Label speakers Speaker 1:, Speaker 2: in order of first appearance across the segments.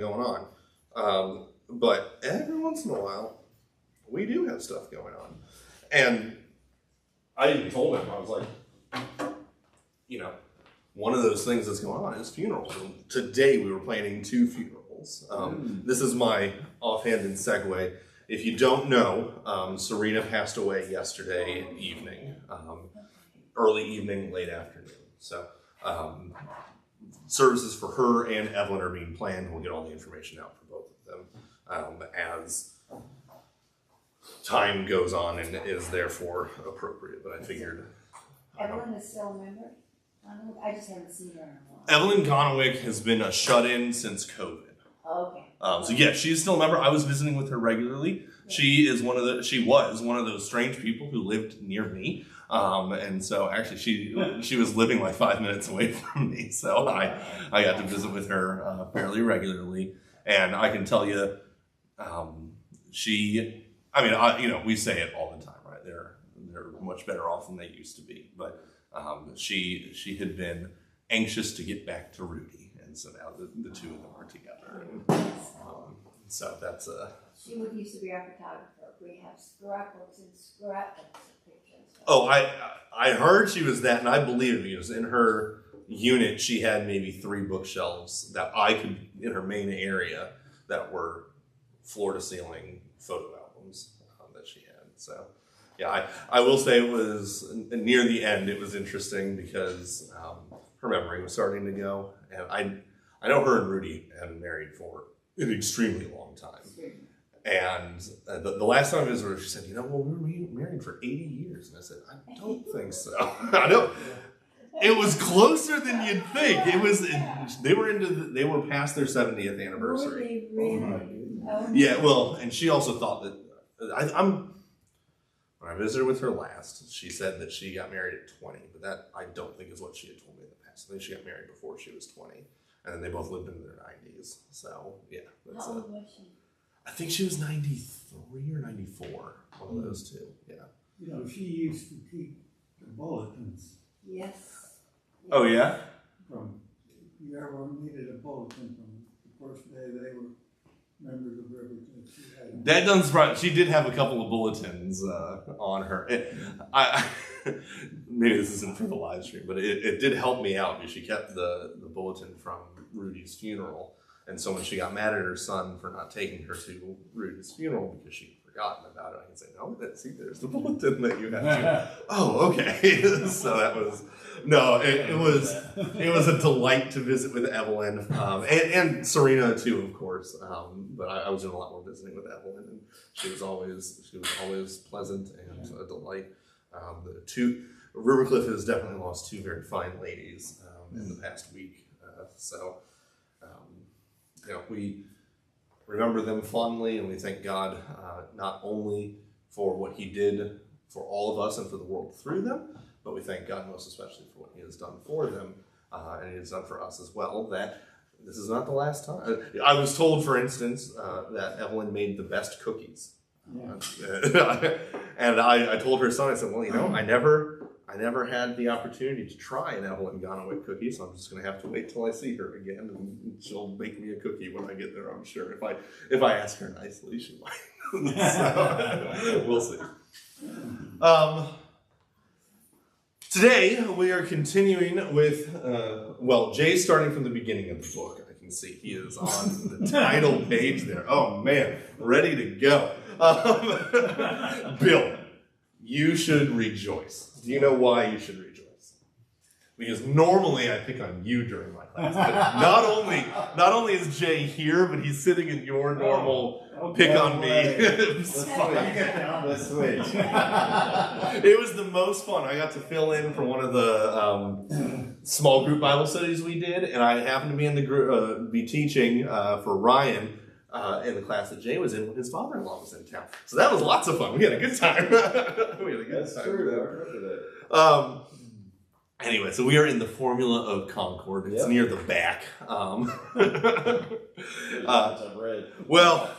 Speaker 1: going on. But every once in a while, we do have stuff going on. And I even told him, I was like, one of those things that's going on is funerals. And today we were planning 2 funerals. This is my offhanded segue. If you don't know, Serena passed away yesterday evening, early evening, late afternoon. So services for her and Evelyn are being planned. We'll get all the information out for both of them as time goes on and is therefore appropriate. But I figured...
Speaker 2: Evelyn is still a member? I just haven't seen her in a while.
Speaker 1: Evelyn Gonowick has been a shut-in since COVID.
Speaker 2: Okay.
Speaker 1: So yeah, she's still a member. I was visiting with her regularly. She was one of those strange people who lived near me. And so actually she was living like 5 minutes away from me. So I got to visit with her fairly regularly. And I can tell you, we say it all the time, right? They're much better off than they used to be. But she had been anxious to get back to Rudy. And so now the two of them are together. And, so that's
Speaker 2: She used to be our photographer. We have scrapbooks and scrapbooks of pictures.
Speaker 1: Oh, I heard she was that, and I believe it because in her unit she had maybe 3 bookshelves that I could in her main area that were floor to ceiling photo albums that she had. So yeah, I will say it was near the end. It was interesting because her memory was starting to go, and I know her and Rudy had been married for an extremely long time. And the last time I visited her, she said, well, we were married for 80 years. And I said, I don't think so. I don't. It was closer than you'd think. They were past their 70th anniversary.
Speaker 2: Really?
Speaker 1: Yeah, well, and she also thought that, when I visited with her last, she said that she got married at 20, but that I don't think is what she had told me in the past. I think she got married before she was 20. And then they both lived in their 90s. So, yeah.
Speaker 2: How old was she?
Speaker 1: I think she was 93 or 94. One of those two, yeah.
Speaker 3: She used to keep the bulletins.
Speaker 2: Yes.
Speaker 1: Oh, yeah?
Speaker 3: If you ever needed a bulletin from the first day they were members of Riverton, she had.
Speaker 1: That doesn't surprise. She did have a couple of bulletins on her. Maybe this isn't for the live stream, but it did help me out because she kept the bulletin from Rudy's funeral. And so when she got mad at her son for not taking her to Rudy's funeral because she'd forgotten about it, I can say, no, see, there's the bulletin that you have to. Oh, okay. So that was, it was a delight to visit with Evelyn and Serena too, of course. But I was doing a lot more visiting with Evelyn, and she was always pleasant and a delight. Rivercliff has definitely lost 2 very fine ladies in the past week. We remember them fondly, and we thank God not only for what He did for all of us and for the world through them, but we thank God most especially for what He has done for them, and He has done for us as well, that this is not the last time. I was told, for instance, that Evelyn made the best cookies. Yeah. And I told her son, I said, well, I never had the opportunity to try an Evelyn Gonowick cookie, so I'm just going to have to wait till I see her again, and she'll make me a cookie when I get there, I'm sure. If I ask her nicely, she might. So, we'll see. Today, we are continuing with, Jay's starting from the beginning of the book. I can see he is on the title page there. Oh, man, ready to go. Bill, you should rejoice. Do you know why you should rejoice? Because normally I pick on you during my class. But not only is Jay here, but he's sitting in your normal pick on me. It was the most fun. I got to fill in for one of the small group Bible studies we did, and I happened to be in the group, be teaching for Ryan in the class that Jay was in when his father-in-law was in town. So that was lots of fun. We had a good time.
Speaker 4: That's true, though. I remember that.
Speaker 1: Anyway, so we are in the Formula of Concord. It's near the back. Well,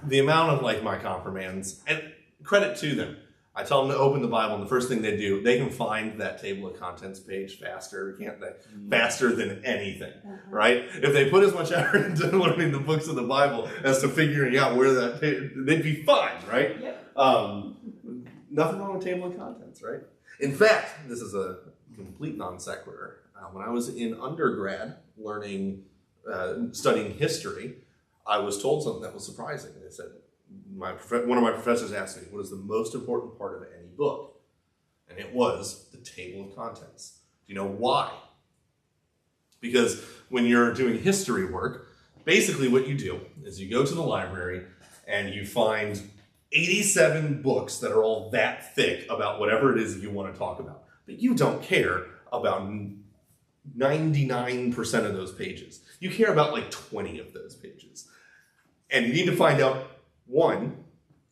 Speaker 1: the amount of my confirmands, and credit to them. I tell them to open the Bible, and the first thing they do, they can find that table of contents page faster, can't they? Faster than anything, right? If they put as much effort into learning the books of the Bible as to figuring out where that page, they'd be fine, right?
Speaker 2: Yep.
Speaker 1: Nothing wrong with table of contents, right? In fact, this is a complete non sequitur. When I was in undergrad studying history, I was told something that was surprising. They said, one of my professors asked me, what is the most important part of any book? And it was the table of contents. Do you know why? Because when you're doing history work, basically what you do is you go to the library and you find 87 books that are all that thick about whatever it is you want to talk about. But you don't care about 99% of those pages. You care about like 20 of those pages. And you need to find out, one,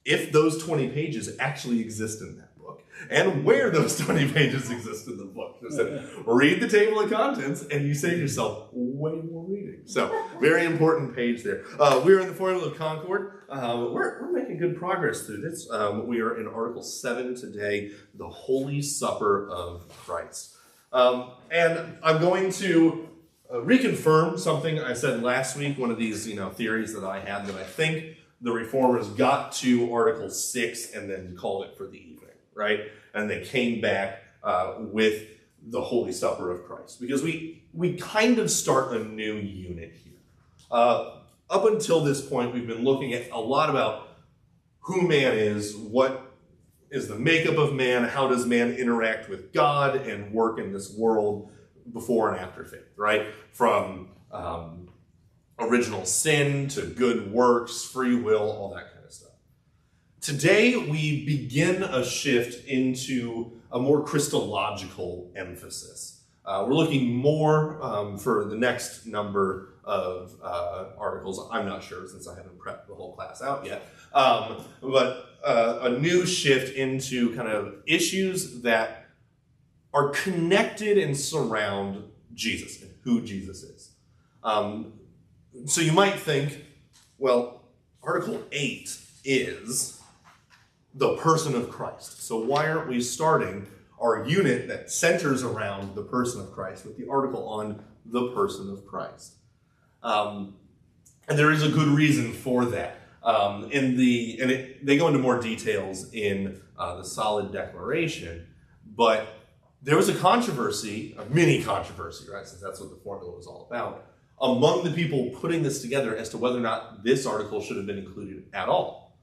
Speaker 1: if those 20 pages actually exist in that book, and where those 20 pages exist in the book. So read the table of contents, and you save yourself way more reading. So, very important page there. We're in the Formula of Concord. We're making good progress through this. We are in Article 7 today, the Holy Supper of Christ. And I'm going to reconfirm something I said last week, one of these theories that I had, that I think the Reformers got to Article 6 and then called it for the evening, right? And they came back with the Holy Supper of Christ. Because we kind of start a new unit here. Up until this point, we've been looking at a lot about who man is, what is the makeup of man, how does man interact with God and work in this world before and after faith, right? From original sin to good works, free will, all that kind of stuff. Today, we begin a shift into a more Christological emphasis. We're looking more for the next number of articles. I'm not sure, since I haven't prepped the whole class out yet. But a new shift into kind of issues that are connected and surround Jesus and who Jesus is. So you might think, well, Article 8 is the person of Christ. So why aren't we starting our unit that centers around the person of Christ with the article on the person of Christ? And there is a good reason for that. They go into more details in the Solid Declaration, but there was a controversy, a mini controversy, right, since that's what the formula was all about, among the people putting this together as to whether or not this article should have been included at all.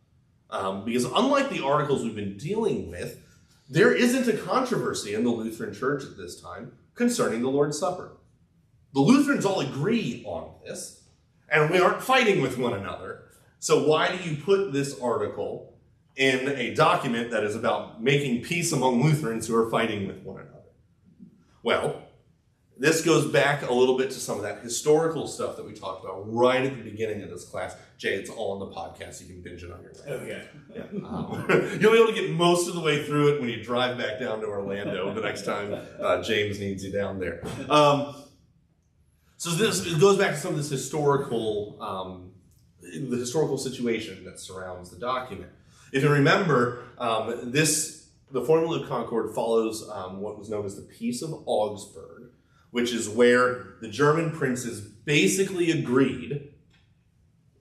Speaker 1: Because unlike the articles we've been dealing with, there isn't a controversy in the Lutheran Church at this time concerning the Lord's Supper. The Lutherans all agree on this, and we aren't fighting with one another. So why do you put this article in a document that is about making peace among Lutherans who are fighting with one another? Well, this goes back a little bit to some of that historical stuff that we talked about right at the beginning of this class. Jay, it's all on the podcast. You can binge it on your way.
Speaker 4: Okay.
Speaker 1: Yeah. You'll be able to get most of the way through it when you drive back down to Orlando the next time James needs you down there. So it goes back to some of this historical, the historical situation that surrounds the document. If you remember, the Formula of Concord follows what was known as the Peace of Augsburg, which is where the German princes basically agreed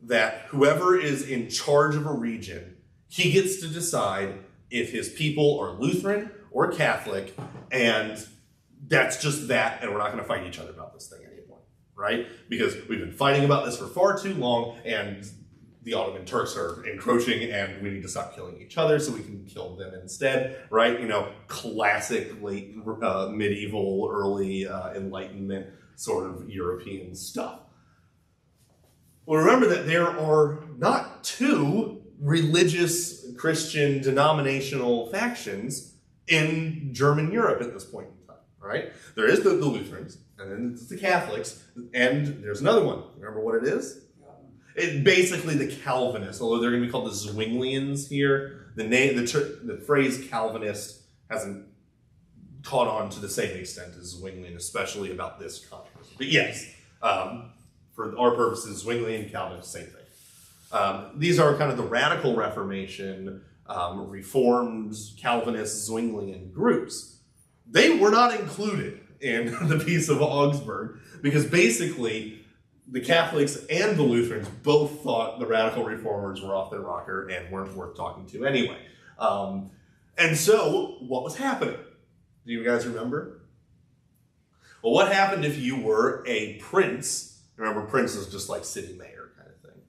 Speaker 1: that whoever is in charge of a region, he gets to decide if his people are Lutheran or Catholic, and that's just that, and we're not going to fight each other about this thing anymore, right? Because we've been fighting about this for far too long, and the Ottoman Turks are encroaching, and we need to stop killing each other so we can kill them instead, right? Classic late medieval, early Enlightenment sort of European stuff. Well, remember that there are not two religious Christian denominational factions in German Europe at this point in time, right? There is the Lutherans, and then it's the Catholics, and there's another one. Remember what it is? It's basically the Calvinists, although they're going to be called the Zwinglians here. The phrase Calvinist hasn't caught on to the same extent as Zwinglian, especially about this controversy. But yes, for our purposes, Zwinglian, Calvinist, same thing. These are kind of the radical Reformation Reformed, Calvinist, Zwinglian groups. They were not included in the Peace of Augsburg because basically the Catholics and the Lutherans both thought the radical reformers were off their rocker and weren't worth talking to anyway. And so, what was happening? Do you guys remember? Well, what happened if you were a prince? Remember, prince is just like city mayor kind of thing.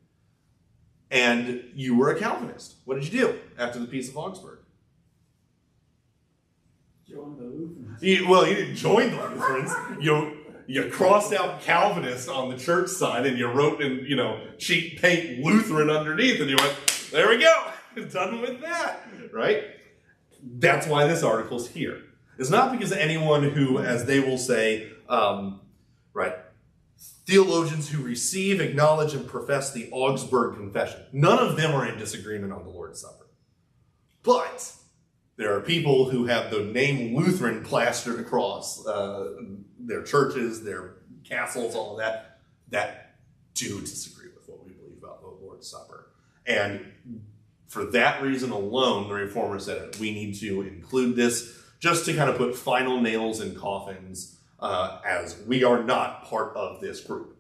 Speaker 1: And you were a Calvinist. What did you do after the Peace of Augsburg?
Speaker 3: Join the Lutherans.
Speaker 1: You didn't join the Lutherans. You crossed out Calvinist on the church side and you wrote in, cheap paint Lutheran underneath and you went, there we go, done with that, right? That's why this article's here. It's not because anyone who, as they will say, theologians who receive, acknowledge, and profess the Augsburg Confession. None of them are in disagreement on the Lord's Supper. But there are people who have the name Lutheran plastered across their churches, their castles, all of that, that do disagree with what we believe about the Lord's Supper. And for that reason alone, the Reformers said we need to include this just to kind of put final nails in coffins as we are not part of this group.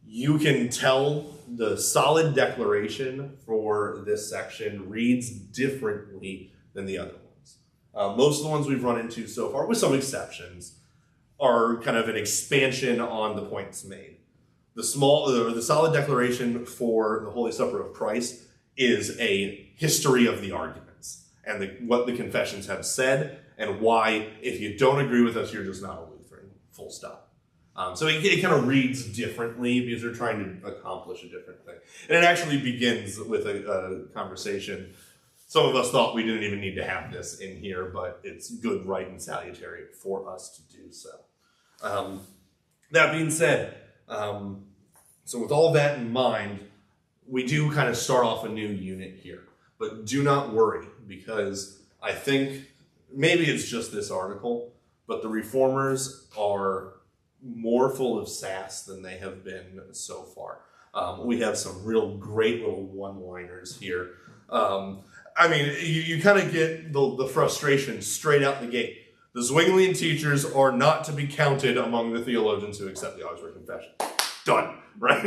Speaker 1: You can tell the solid declaration for this section reads differently than the other ones. Most of the ones we've run into so far, with some exceptions, are kind of an expansion on the points made. The solid declaration for the Holy Supper of Christ is a history of the arguments and what the confessions have said and why, if you don't agree with us, you're just not a Lutheran, full stop. So it kind of reads differently because they're trying to accomplish a different thing. And it actually begins with a conversation. Some of us thought we didn't even need to have this in here, but it's good, right, and salutary for us to do so. That being said, so with all that in mind, we do kind of start off a new unit here. But do not worry, because I think maybe it's just this article, but the Reformers are more full of sass than they have been so far. We have some real great little one-liners here. You kind of get the frustration straight out the gate. The Zwinglian teachers are not to be counted among the theologians who accept the Augsburg Confession. Done, right?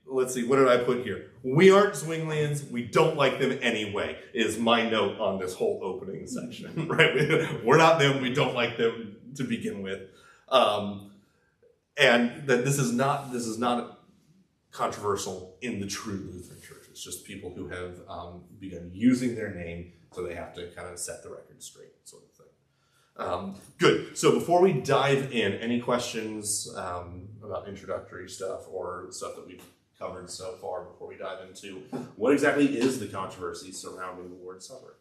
Speaker 1: Let's see, what did I put here? We aren't Zwinglians, we don't like them anyway, is my note on this whole opening section, right? We're not them, we don't like them to begin with. And that this is not controversial in the true Lutheran Church. It's just people who have begun using their name, so they have to kind of set the record straight, sort of thing. Good. So before we dive in, any questions about introductory stuff or stuff that we've covered so far before we dive into what exactly is the controversy surrounding the Lord's Supper?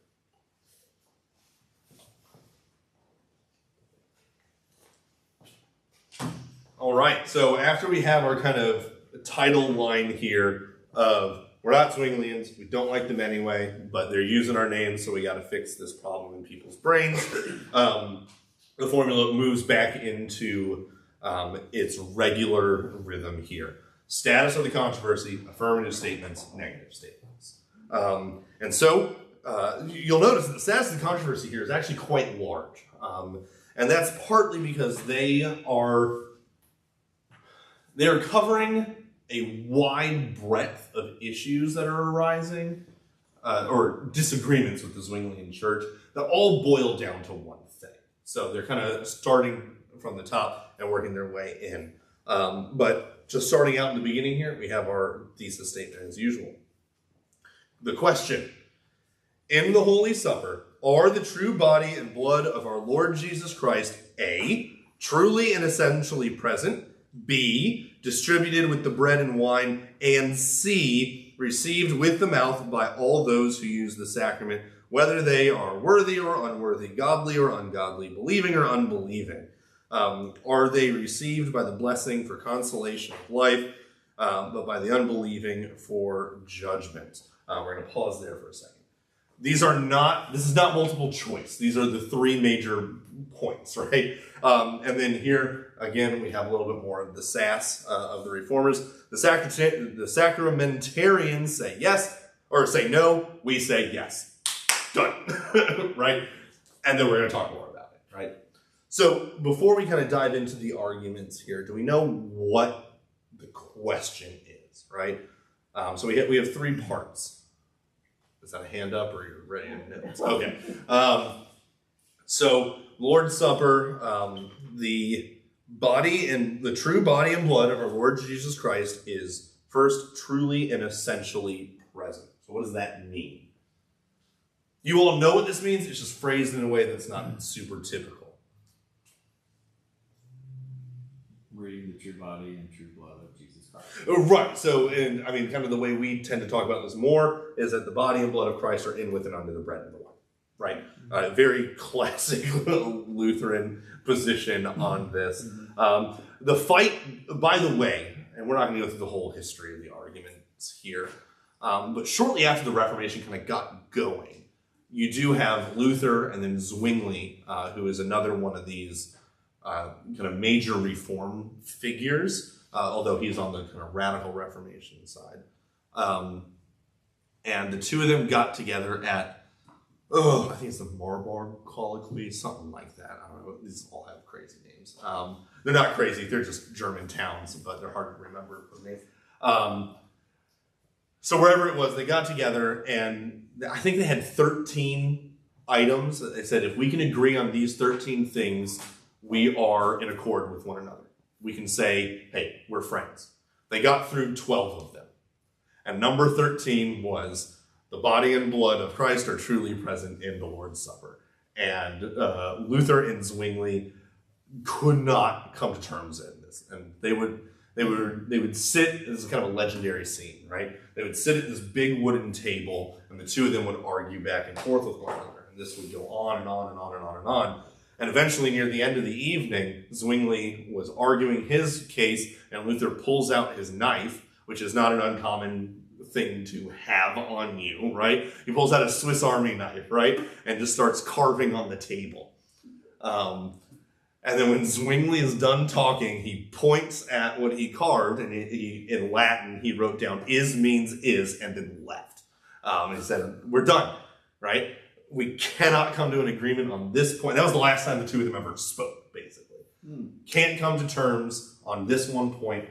Speaker 1: All right. So after we have our kind of title line here of we're not Zwinglians, we don't like them anyway, but they're using our names, so we got to fix this problem in people's brains. The formula moves back into its regular rhythm here. Status of the controversy, affirmative statements, negative statements. And so you'll notice that the status of the controversy here is actually quite large. And that's partly because they are covering a wide breadth of issues that are arising, or disagreements with the Zwinglian Church, that all boil down to one thing. So they're kind of starting from the top and working their way in. But just starting out in the beginning here, we have our thesis statement as usual. The question: in the Holy Supper, are the true body and blood of our Lord Jesus Christ A, truly and essentially present, B, distributed with the bread and wine, and C, received with the mouth by all those who use the sacrament, whether they are worthy or unworthy, godly or ungodly, believing or unbelieving? Are they received by the blessing for consolation of life, but by the unbelieving for judgment? We're going to pause there for a second. This is not multiple choice. These are the three major points, right? And then here, again, we have a little bit more of the sass of the Reformers. The sacramentarians say yes, or say no, we say yes. Done. Right? And then we're going to talk more about it, right? So before we kind of dive into the arguments here, do we know what the question is, right? So we have three parts. Is that a hand up or you're ready to notes? Okay. So Lord's Supper, the body and the true body and blood of our Lord Jesus Christ is first truly and essentially present. So what does that mean? You all know what this means. It's just phrased in a way that's not super typical.
Speaker 5: We're eating the true body and true blood of Jesus Christ.
Speaker 1: Right. So, and I mean, kind of the way we tend to talk about this more is that the body and blood of Christ are in, with, and under the bread and the wine. Right. Very classic Lutheran position on this. The fight, by the way, and we're not going to go through the whole history of the arguments here, but shortly after the Reformation kind of got going, you do have Luther and then Zwingli, who is another one of these kind of major reform figures, although he's on the kind of radical Reformation side. And the two of them got together at, I think it's the Marburg Colloquy, something like that. I don't know. These all have crazy names. They're not crazy. They're just German towns, but they're hard to remember for me. So wherever it was, they got together, and I think they had 13 items. They said, if we can agree on these 13 things, we are in accord with one another. We can say, hey, we're friends. They got through 12 of them. And number 13 was, the body and blood of Christ are truly present in the Lord's Supper. And Luther and Zwingli could not come to terms in this. And they would sit, this is kind of a legendary scene, right? They would sit at this big wooden table, and the two of them would argue back and forth with one another. And this would go on and on and on and on and on. And eventually, near the end of the evening, Zwingli was arguing his case, and Luther pulls out his knife, which is not an uncommon thing to have on you, right? He pulls out a Swiss Army knife, right? And just starts carving on the table. And then when Zwingli is done talking, he points at what he carved, and he in Latin, he wrote down, is means is, and then left. And he said, we're done, right? We cannot come to an agreement on this point. That was the last time the two of them ever spoke, basically. Can't come to terms on this one point.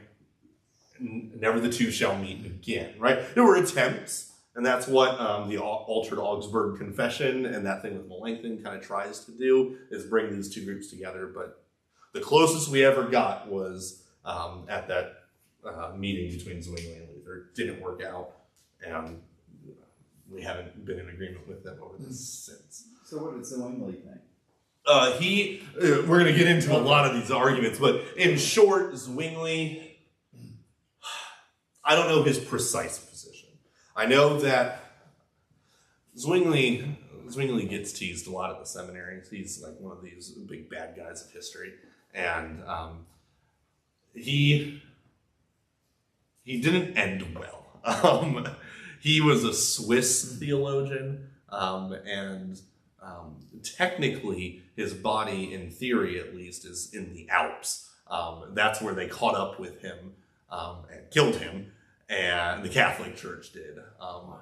Speaker 1: Never the two shall meet again, right? There were attempts, and that's what the Altered Augsburg Confession and that thing with Melanchthon kind of tries to do, is bring these two groups together. But the closest we ever got was at that meeting between Zwingli and Luther. It didn't work out, and we haven't been in agreement with them over this since.
Speaker 5: So what did Zwingli think?
Speaker 1: We're going to get into a lot of these arguments, but in short, Zwingli, I don't know his precise position. I know that Zwingli gets teased a lot at the seminary. He's like one of these big bad guys of history. And he didn't end well. He was a Swiss theologian, and technically his body, in theory at least, is in the Alps. That's where they caught up with him and killed him, and the Catholic Church did.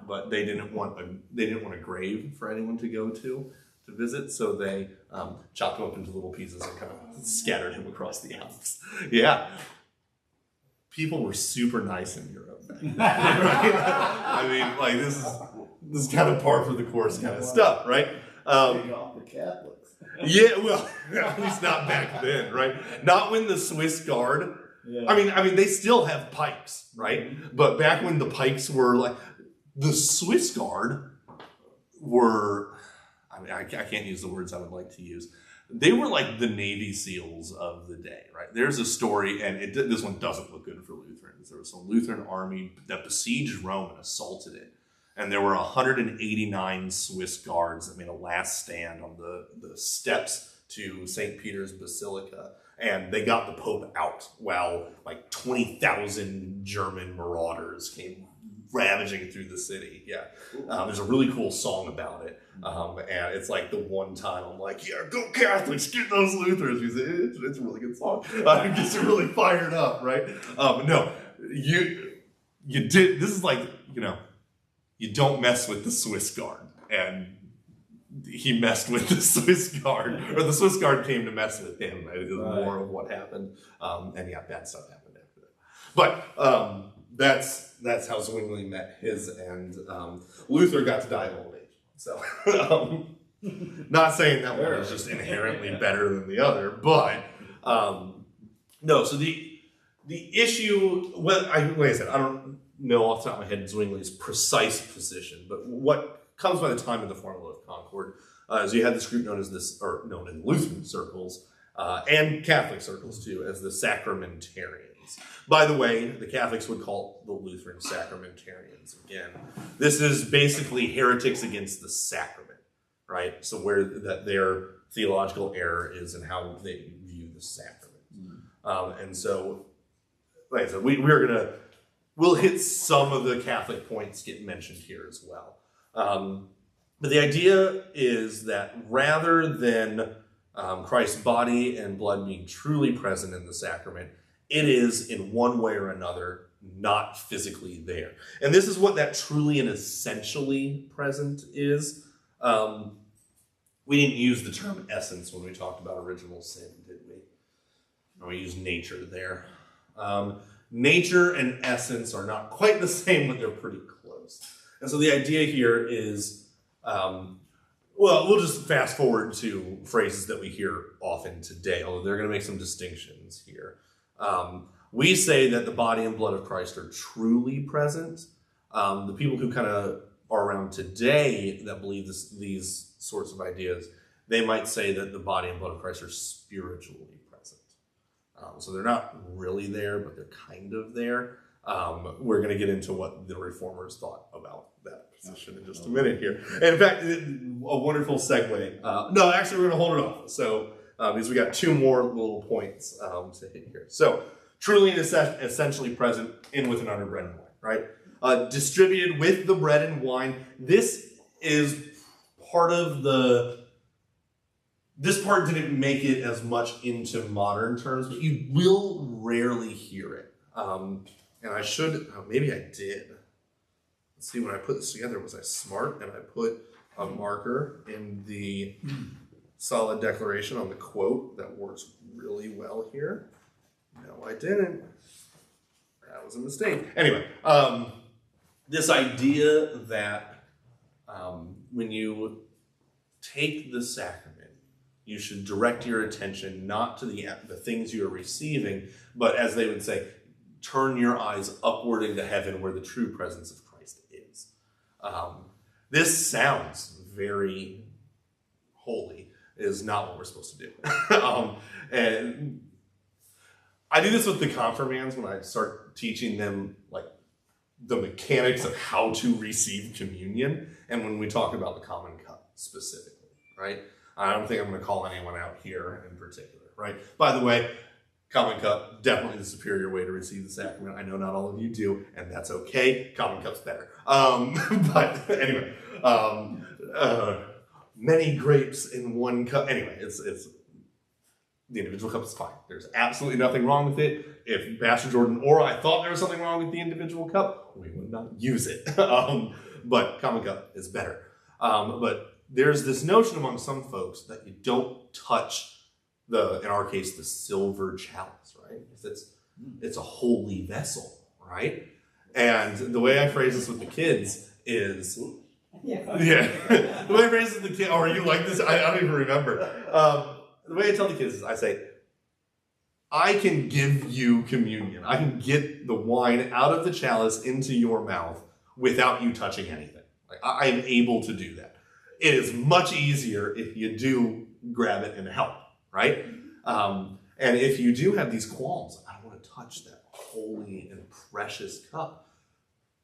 Speaker 1: But they didn't want a grave for anyone to go to visit, so they chopped him up into little pieces and kind of scattered him across the Alps. Yeah. People were super nice in Europe. Right? I mean, like this is kind of par for the course kind of stuff, right?
Speaker 3: Off the Catholics.
Speaker 1: Yeah, well, at least not back then, right? Not when the Swiss Guard. Yeah. I mean, they still have pikes, right? But back when the pikes were like, the Swiss Guard were. I mean, I can't use the words I would like to use. They were like the Navy SEALs of the day, right? There's a story, and this one doesn't look good for Lutherans. There was a Lutheran army that besieged Rome and assaulted it. And there were 189 Swiss guards that made a last stand on the steps to St. Peter's Basilica. And they got the Pope out while like 20,000 German marauders came ravaging through the city. Yeah. There's a really cool song about it. And it's like the one time I'm like, yeah, go Catholics, get those Lutherans. It's a really good song. It gets you really fired up, right? No, you did, this is like, you don't mess with the Swiss Guard. And he messed with the Swiss Guard, or the Swiss Guard came to mess with him. Right? It was more of what happened. And yeah, bad stuff happened after that. But that's how Zwingli met his, and Luther got to die of old age. So, not saying that one is just inherently better than the other, but no. So the issue, like I said, I don't know off the top of my head Zwingli's precise position, but what comes by the time of the Formula of Concord is you had this group known in Lutheran circles and Catholic circles too as the Sacramentarians. By the way, the Catholics would call the Lutheran Sacramentarians. Again, this is basically heretics against the sacrament, right? So where that their theological error is in how they view the sacrament. And so, like I said, we'll hit some of the Catholic points get mentioned here as well. But the idea is that rather than Christ's body and blood being truly present in the sacrament, it is in one way or another not physically there. And this is what that truly and essentially present is. We didn't use the term essence when we talked about original sin, did we? Or we used nature there. Nature and essence are not quite the same, but they're pretty close. And so the idea here is, well, we'll just fast forward to phrases that we hear often today, although they're going to make some distinctions here. We say that the body and blood of Christ are truly present. The people who kind of are around today that believe these sorts of ideas, they might say that the body and blood of Christ are spiritually present. So they're not really there, but they're kind of there. We're going to get into what the Reformers thought about that position in just a minute here. And in fact, a wonderful segue. No, actually, we're going to hold it off. So, because we got two more little points to hit here. So, truly and essentially present in, with, and under bread and wine, right? Distributed with the bread and wine. This is part of this part didn't make it as much into modern terms, but you will rarely hear it. And I should, maybe I did. Let's see, when I put this together, was I smart? And I put a marker in the solid declaration on the quote that works really well here. No, I didn't. That was a mistake. Anyway, this idea that when you take the sacrament, you should direct your attention not to the things you are receiving, but as they would say, turn your eyes upward into heaven where the true presence of Christ is. This sounds very holy. It is not what we're supposed to do. And I do this with the confirmands when I start teaching them like the mechanics of how to receive communion, and when we talk about the common cup specifically, right? I don't think I'm going to call anyone out here in particular, right? By the way, common cup, definitely the superior way to receive the sacrament. I know not all of you do, and that's okay. Common cup's better. But anyway, many grapes in one cup. Anyway, it's the individual cup is fine. There's absolutely nothing wrong with it. If Pastor Jordan or I thought there was something wrong with the individual cup, we would not use it. But common cup is better. But there's this notion among some folks that you don't touch in our case, the silver chalice, right? Because it's a holy vessel, right? And the way I phrase this with the kids is, the way I phrase this with the kids, or you like this? I don't even remember. The way I tell the kids is I say, I can give you communion. I can get the wine out of the chalice into your mouth without you touching anything. Like, I am able to do that. It is much easier if you do grab it and help, right? And if you do have these qualms, I don't want to touch that holy and precious cup,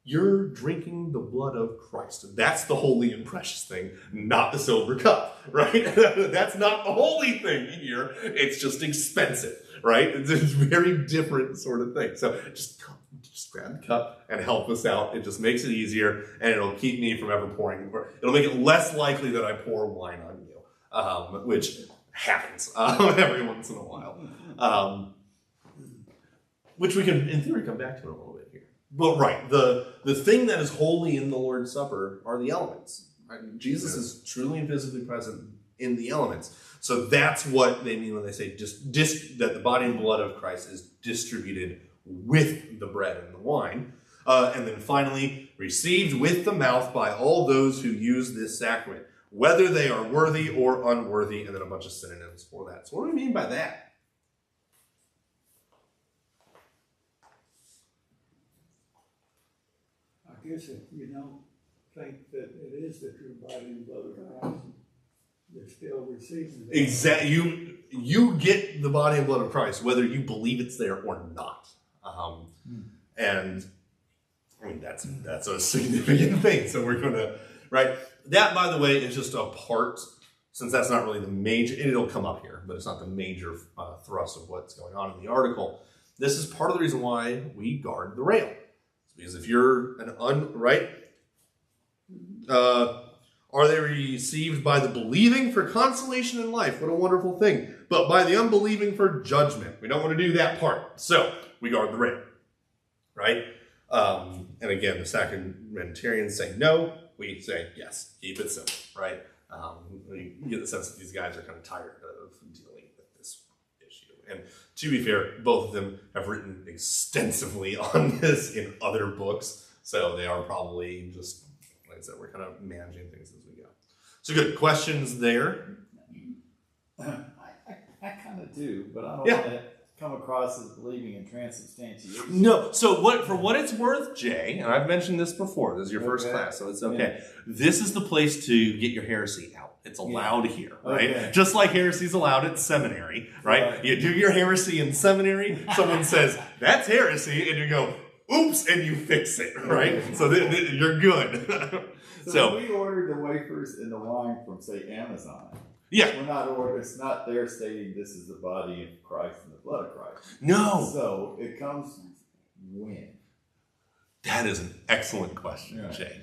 Speaker 1: you're drinking the blood of Christ. That's the holy and precious thing, not the silver cup, right? That's not the holy thing here. It's just expensive, right? It's a very different sort of thing. So just grab the cup and help us out. It just makes it easier, and it'll keep me from ever pouring. It'll make it less likely that I pour wine on you, which happens every once in a while. Which we can, in theory, come back to in a little bit here. But right, the thing that is holy in the Lord's Supper are the elements. Right? Jesus is truly and physically present in the elements. So that's what they mean when they say that the body and blood of Christ is distributed with the bread and the wine. And then finally, received with the mouth by all those who use this sacrament, whether they are worthy or unworthy, and then a bunch of synonyms for that. So what do we mean by that?
Speaker 3: I guess if you don't think that it is the true body and blood of Christ, you're still receiving it.
Speaker 1: Exactly. You get the body and blood of Christ, whether you believe it's there or not. And I mean, that's a significant thing. So we're going to, right? That, by the way, is just a part, since that's not really the major, it'll come up here, but it's not the major thrust of what's going on in the article. This is part of the reason why we guard the rail. Because if you're are they received by the believing for consolation in life? What a wonderful thing. But by the unbelieving for judgment. We don't want to do that part. So we guard the rail. Right? And again, the sacramentarians say no. We say yes. Keep it simple. Right? We get the sense that these guys are kind of tired of dealing with this issue. And to be fair, both of them have written extensively on this in other books. So they are probably just, like I said, we're kind of managing things as we go. So good. Questions there?
Speaker 5: I kind of do, but I don't
Speaker 1: Yeah.
Speaker 5: want to come across as believing in transubstantiation.
Speaker 1: No. So for what it's worth, Jay, and I've mentioned this before, this is your first class, so it's okay. Yeah. This is the place to get your heresy out. It's allowed here, right? Okay. Just like heresy's allowed at seminary, right? You do your heresy in seminary, someone says, that's heresy, and you go, oops, and you fix it, right? So you're good.
Speaker 5: So we ordered the wafers and the wine from, say, Amazon.
Speaker 1: Yeah.
Speaker 5: We're not ordering, it's not there stating this is the body of Christ and the blood of Christ.
Speaker 1: No.
Speaker 5: So it comes when?
Speaker 1: That is an excellent question, yeah. Jay.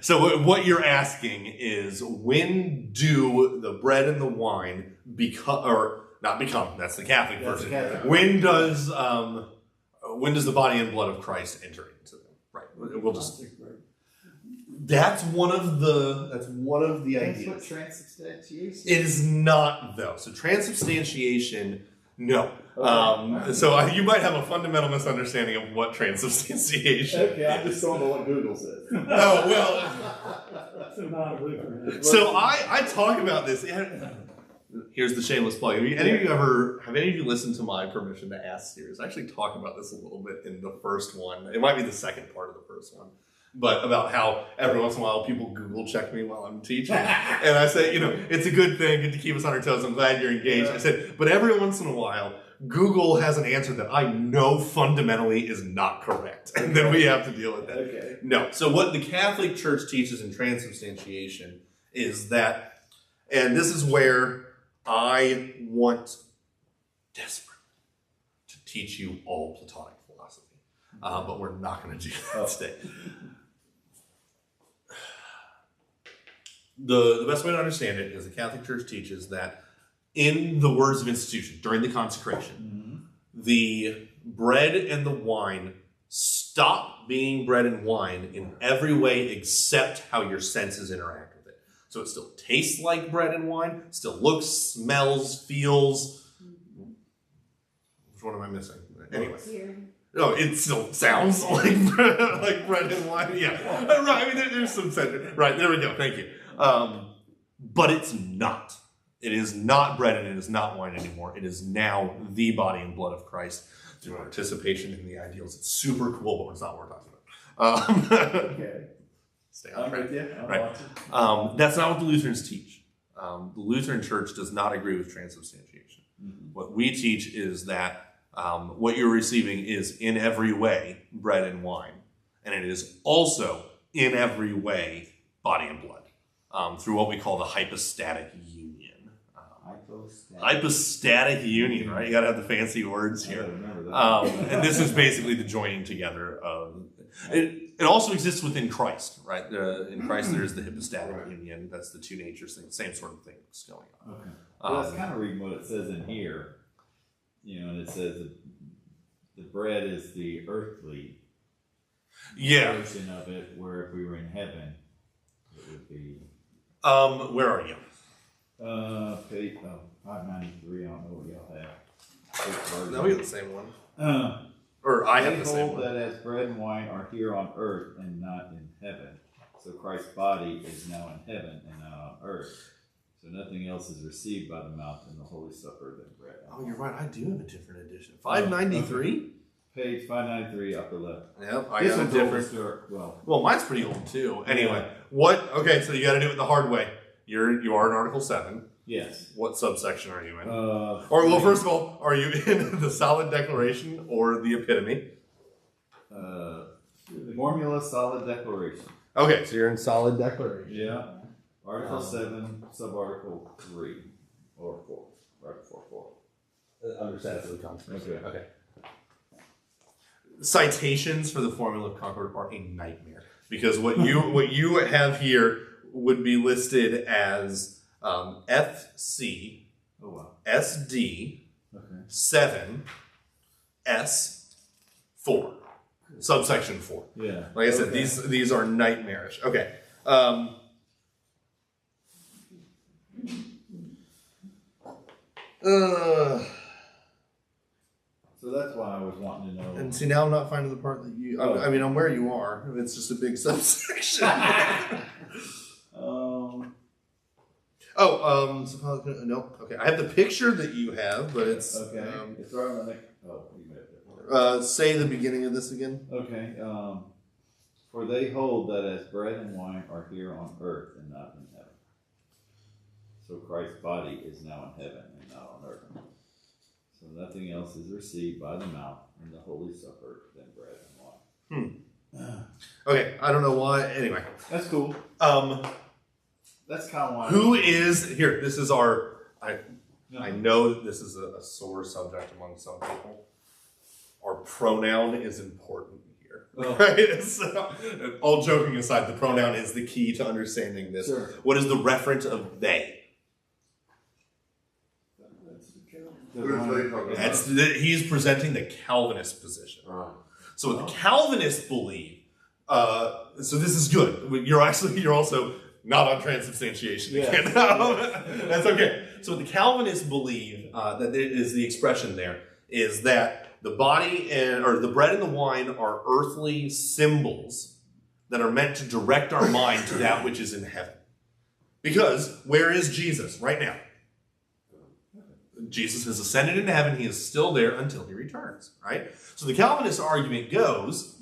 Speaker 1: So what you're asking is, when do the bread and the wine become, or not become, that's the Catholic version. When does the body and blood of Christ enter into them? Right. We'll just... That's one of the ideas.
Speaker 5: That's what transubstantiation is.
Speaker 1: It is not, though. So transubstantiation, no. Okay. So you might have a fundamental misunderstanding of what transubstantiation is.
Speaker 5: Okay, I'm just going to what Google says.
Speaker 1: Oh, well. So I talk about this. Here's the shameless plug. Have any of you listened to my Permission to Ask series? I actually talk about this a little bit in the first one. It might be the second part of the first one. But about how every once in a while people Google check me while I'm teaching. And I say, it's a good thing, good to keep us on our toes. I'm glad you're engaged. Yeah. I said, but every once in a while, Google has an answer that I know fundamentally is not correct. And then we have to deal with that.
Speaker 5: Okay.
Speaker 1: No. So what the Catholic Church teaches in transubstantiation is that, and this is where I want desperately to teach you all Platonic philosophy. But we're not going to do that today. The best way to understand it is the Catholic Church teaches that in the words of institution, during the consecration, the bread and the wine stop being bread and wine in every way except how your senses interact with it. So it still tastes like bread and wine, still looks, smells, feels. Which one am I missing? Anyway. No, it still sounds like bread and wine. Yeah. Right. I mean, there's some sense. Right. There we go. Thank you. But it's not. It is not bread and it is not wine anymore. It is now the body and blood of Christ through participation in the ideals. It's super cool, but it's not what we're talking about.
Speaker 5: Okay.
Speaker 1: Stay on track.
Speaker 5: Right.
Speaker 1: That's not what the Lutherans teach. The Lutheran Church does not agree with transubstantiation. Mm-hmm. What we teach is that what you're receiving is in every way bread and wine. And it is also in every way body and blood. Through what we call the hypostatic union. Hypostatic union, right? You gotta have the fancy words here. And this is basically the joining together of... It also exists within Christ, right? In Christ there's the hypostatic union. That's the two natures thing. Same sort of thing that's going on.
Speaker 5: Okay. Well, I was kind of reading what it says in here. And it says that the bread is the earthly
Speaker 1: Yeah.
Speaker 5: version of it, where if we were in heaven, it would be
Speaker 1: Where are you?
Speaker 5: page 593. I don't know what y'all have.
Speaker 1: No, we got the same one.
Speaker 5: Uh,
Speaker 1: Or I
Speaker 5: they
Speaker 1: have the same
Speaker 5: hold
Speaker 1: one.
Speaker 5: that as bread and wine are here on earth and not in heaven. So Christ's body is now in heaven and not on earth. So nothing else is received by the mouth in the Holy Supper than bread. and
Speaker 1: Oh, you're
Speaker 5: wine.
Speaker 1: right. I do have a different edition. 593?
Speaker 5: Page 593, upper left.
Speaker 1: Yep, I
Speaker 5: This
Speaker 1: got a
Speaker 5: one's older,
Speaker 1: different.
Speaker 5: sir. Well,
Speaker 1: Well, mine's pretty old too. Anyway, what? Okay, so you got to do it the hard way. You are in Article 7.
Speaker 5: yes.
Speaker 1: What subsection are you in?
Speaker 5: Or
Speaker 1: Or, well, first of all, are you in the solid declaration or the epitome?
Speaker 5: Formula solid declaration.
Speaker 1: Okay, so you're in solid declaration.
Speaker 5: Yeah. Article 7, subarticle 3 or 4. Right before 4.
Speaker 1: Under status of controversy.
Speaker 5: Okay.
Speaker 1: Okay. Citations for the Formula of Concord are a nightmare because what you have here would be listed as FC
Speaker 5: Oh wow.
Speaker 1: SD
Speaker 5: Okay.
Speaker 1: 7 S4 subsection 4.
Speaker 5: Yeah.
Speaker 1: Like I said,
Speaker 5: Okay.
Speaker 1: these are nightmarish. Okay.
Speaker 5: So that's why I was wanting to know.
Speaker 1: And see, now I'm not finding the part that you. I mean, I'm where you are. It's just a big subsection. So, no. Okay, I have the picture that you have, but it's
Speaker 5: okay. It's right on the next. Oh, you made it.
Speaker 1: Say the beginning of this again.
Speaker 5: Okay. For they hold that as bread and wine are here on earth and not in heaven. So Christ's body is now in heaven and not on earth. So nothing else is received by the mouth in the Holy Supper than bread and wine.
Speaker 1: Okay, I don't know why. Anyway,
Speaker 5: That's cool. That's kind of why.
Speaker 1: who is here? This is our. I know that this is a sore subject among some people. Our pronoun is important here,
Speaker 5: Oh.
Speaker 1: right? So, all joking aside, the pronoun is the key to understanding this.
Speaker 5: Sure.
Speaker 1: What is the referent of they? He's presenting the Calvinist position. So what the Calvinists believe, so this is good. You're also not on transubstantiation again. That's okay. So what the Calvinists believe, that is the expression there, is that the body or the bread and the wine are earthly symbols that are meant to direct our mind to that which is in heaven. Because where is Jesus right now? Jesus has ascended into heaven. He is still there until he returns, right? So the Calvinist argument goes,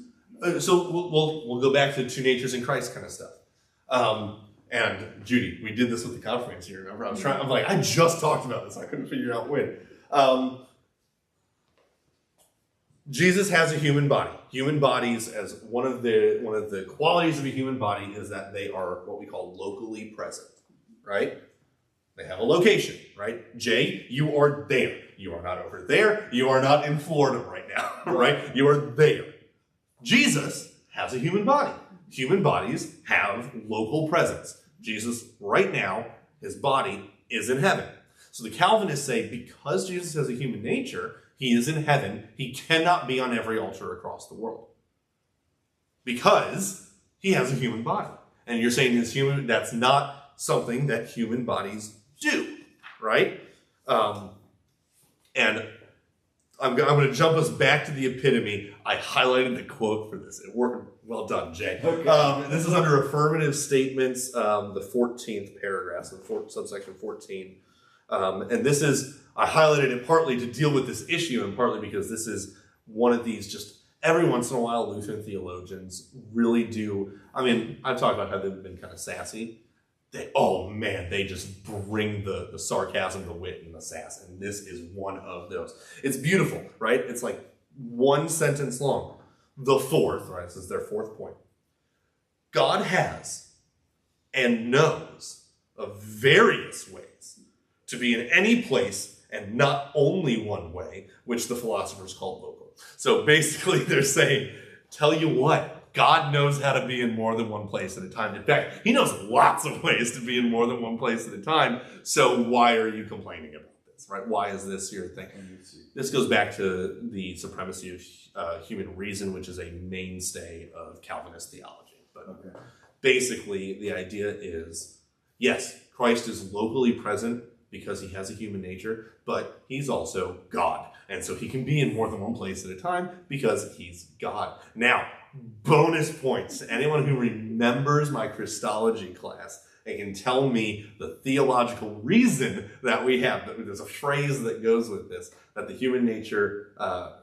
Speaker 1: so we'll go back to two natures in Christ kind of stuff. And Judy, we did this with the conference, you remember? I'm like, I just talked about this. I couldn't figure out when. Jesus has a human body. Human bodies, as one of the qualities of a human body is that they are what we call locally present, right? They have a location, right? Jay, you are there. You are not over there. You are not in Florida right now, right? You are there. Jesus has a human body. Human bodies have local presence. Jesus, right now, his body is in heaven. So the Calvinists say because Jesus has a human nature, he is in heaven. He cannot be on every altar across the world because he has a human body. And you're saying that's not something that human bodies do, right? And I'm going to jump us back to the epitome. I highlighted the quote for this. It worked. Well done, Jay. Okay. This is under affirmative statements, the 14th paragraph, so subsection 14. And this is, I highlighted it partly to deal with this issue and partly because this is one of these just every once in a while Lutheran theologians really do. I mean, I've talked about how they've been kind of sassy. They just bring the sarcasm, the wit, and the sass. And this is one of those. It's beautiful, right? It's like one sentence long. The fourth, right? This is their fourth point. God has and knows of various ways to be in any place and not only one way, which the philosophers call local. So basically they're saying, tell you what, God knows how to be in more than one place at a time. In fact, he knows lots of ways to be in more than one place at a time. So why are you complaining about this, right? Why is this your thing? This goes back to the supremacy of human reason, which is a mainstay of Calvinist theology. But basically, the idea is, yes, Christ is locally present because he has a human nature, but he's also God. And so he can be in more than one place at a time because he's God. Now, bonus points. Anyone who remembers my Christology class and can tell me the theological reason that we have, that there's a phrase that goes with this, that the human nature,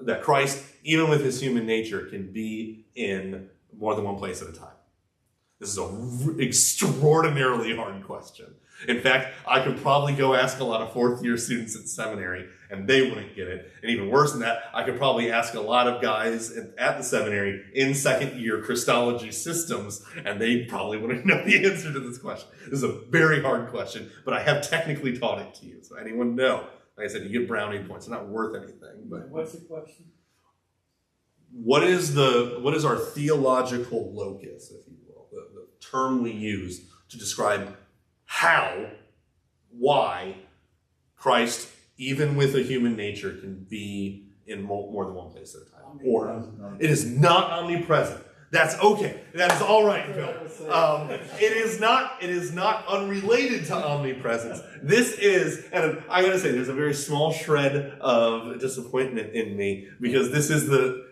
Speaker 1: that Christ, even with his human nature, can be in more than one place at a time. This is an extraordinarily hard question. In fact, I could probably go ask a lot of fourth-year students at seminary, and they wouldn't get it. And even worse than that, I could probably ask a lot of guys at the seminary in second-year Christology systems, and they probably wouldn't know the answer to this question. This is a very hard question, but I have technically taught it to you, so anyone know. Like I said, you get brownie points. It's not worth anything. But
Speaker 3: What's the question?
Speaker 1: what is our theological locus, if you will, the term we use to describe how, why Christ, even with a human nature, can be in more than one place at a time? Or it is not omnipresent. That's okay. That is all right, Phil. It is not unrelated to omnipresence. This is, and I gotta say, there's a very small shred of disappointment in me because this is the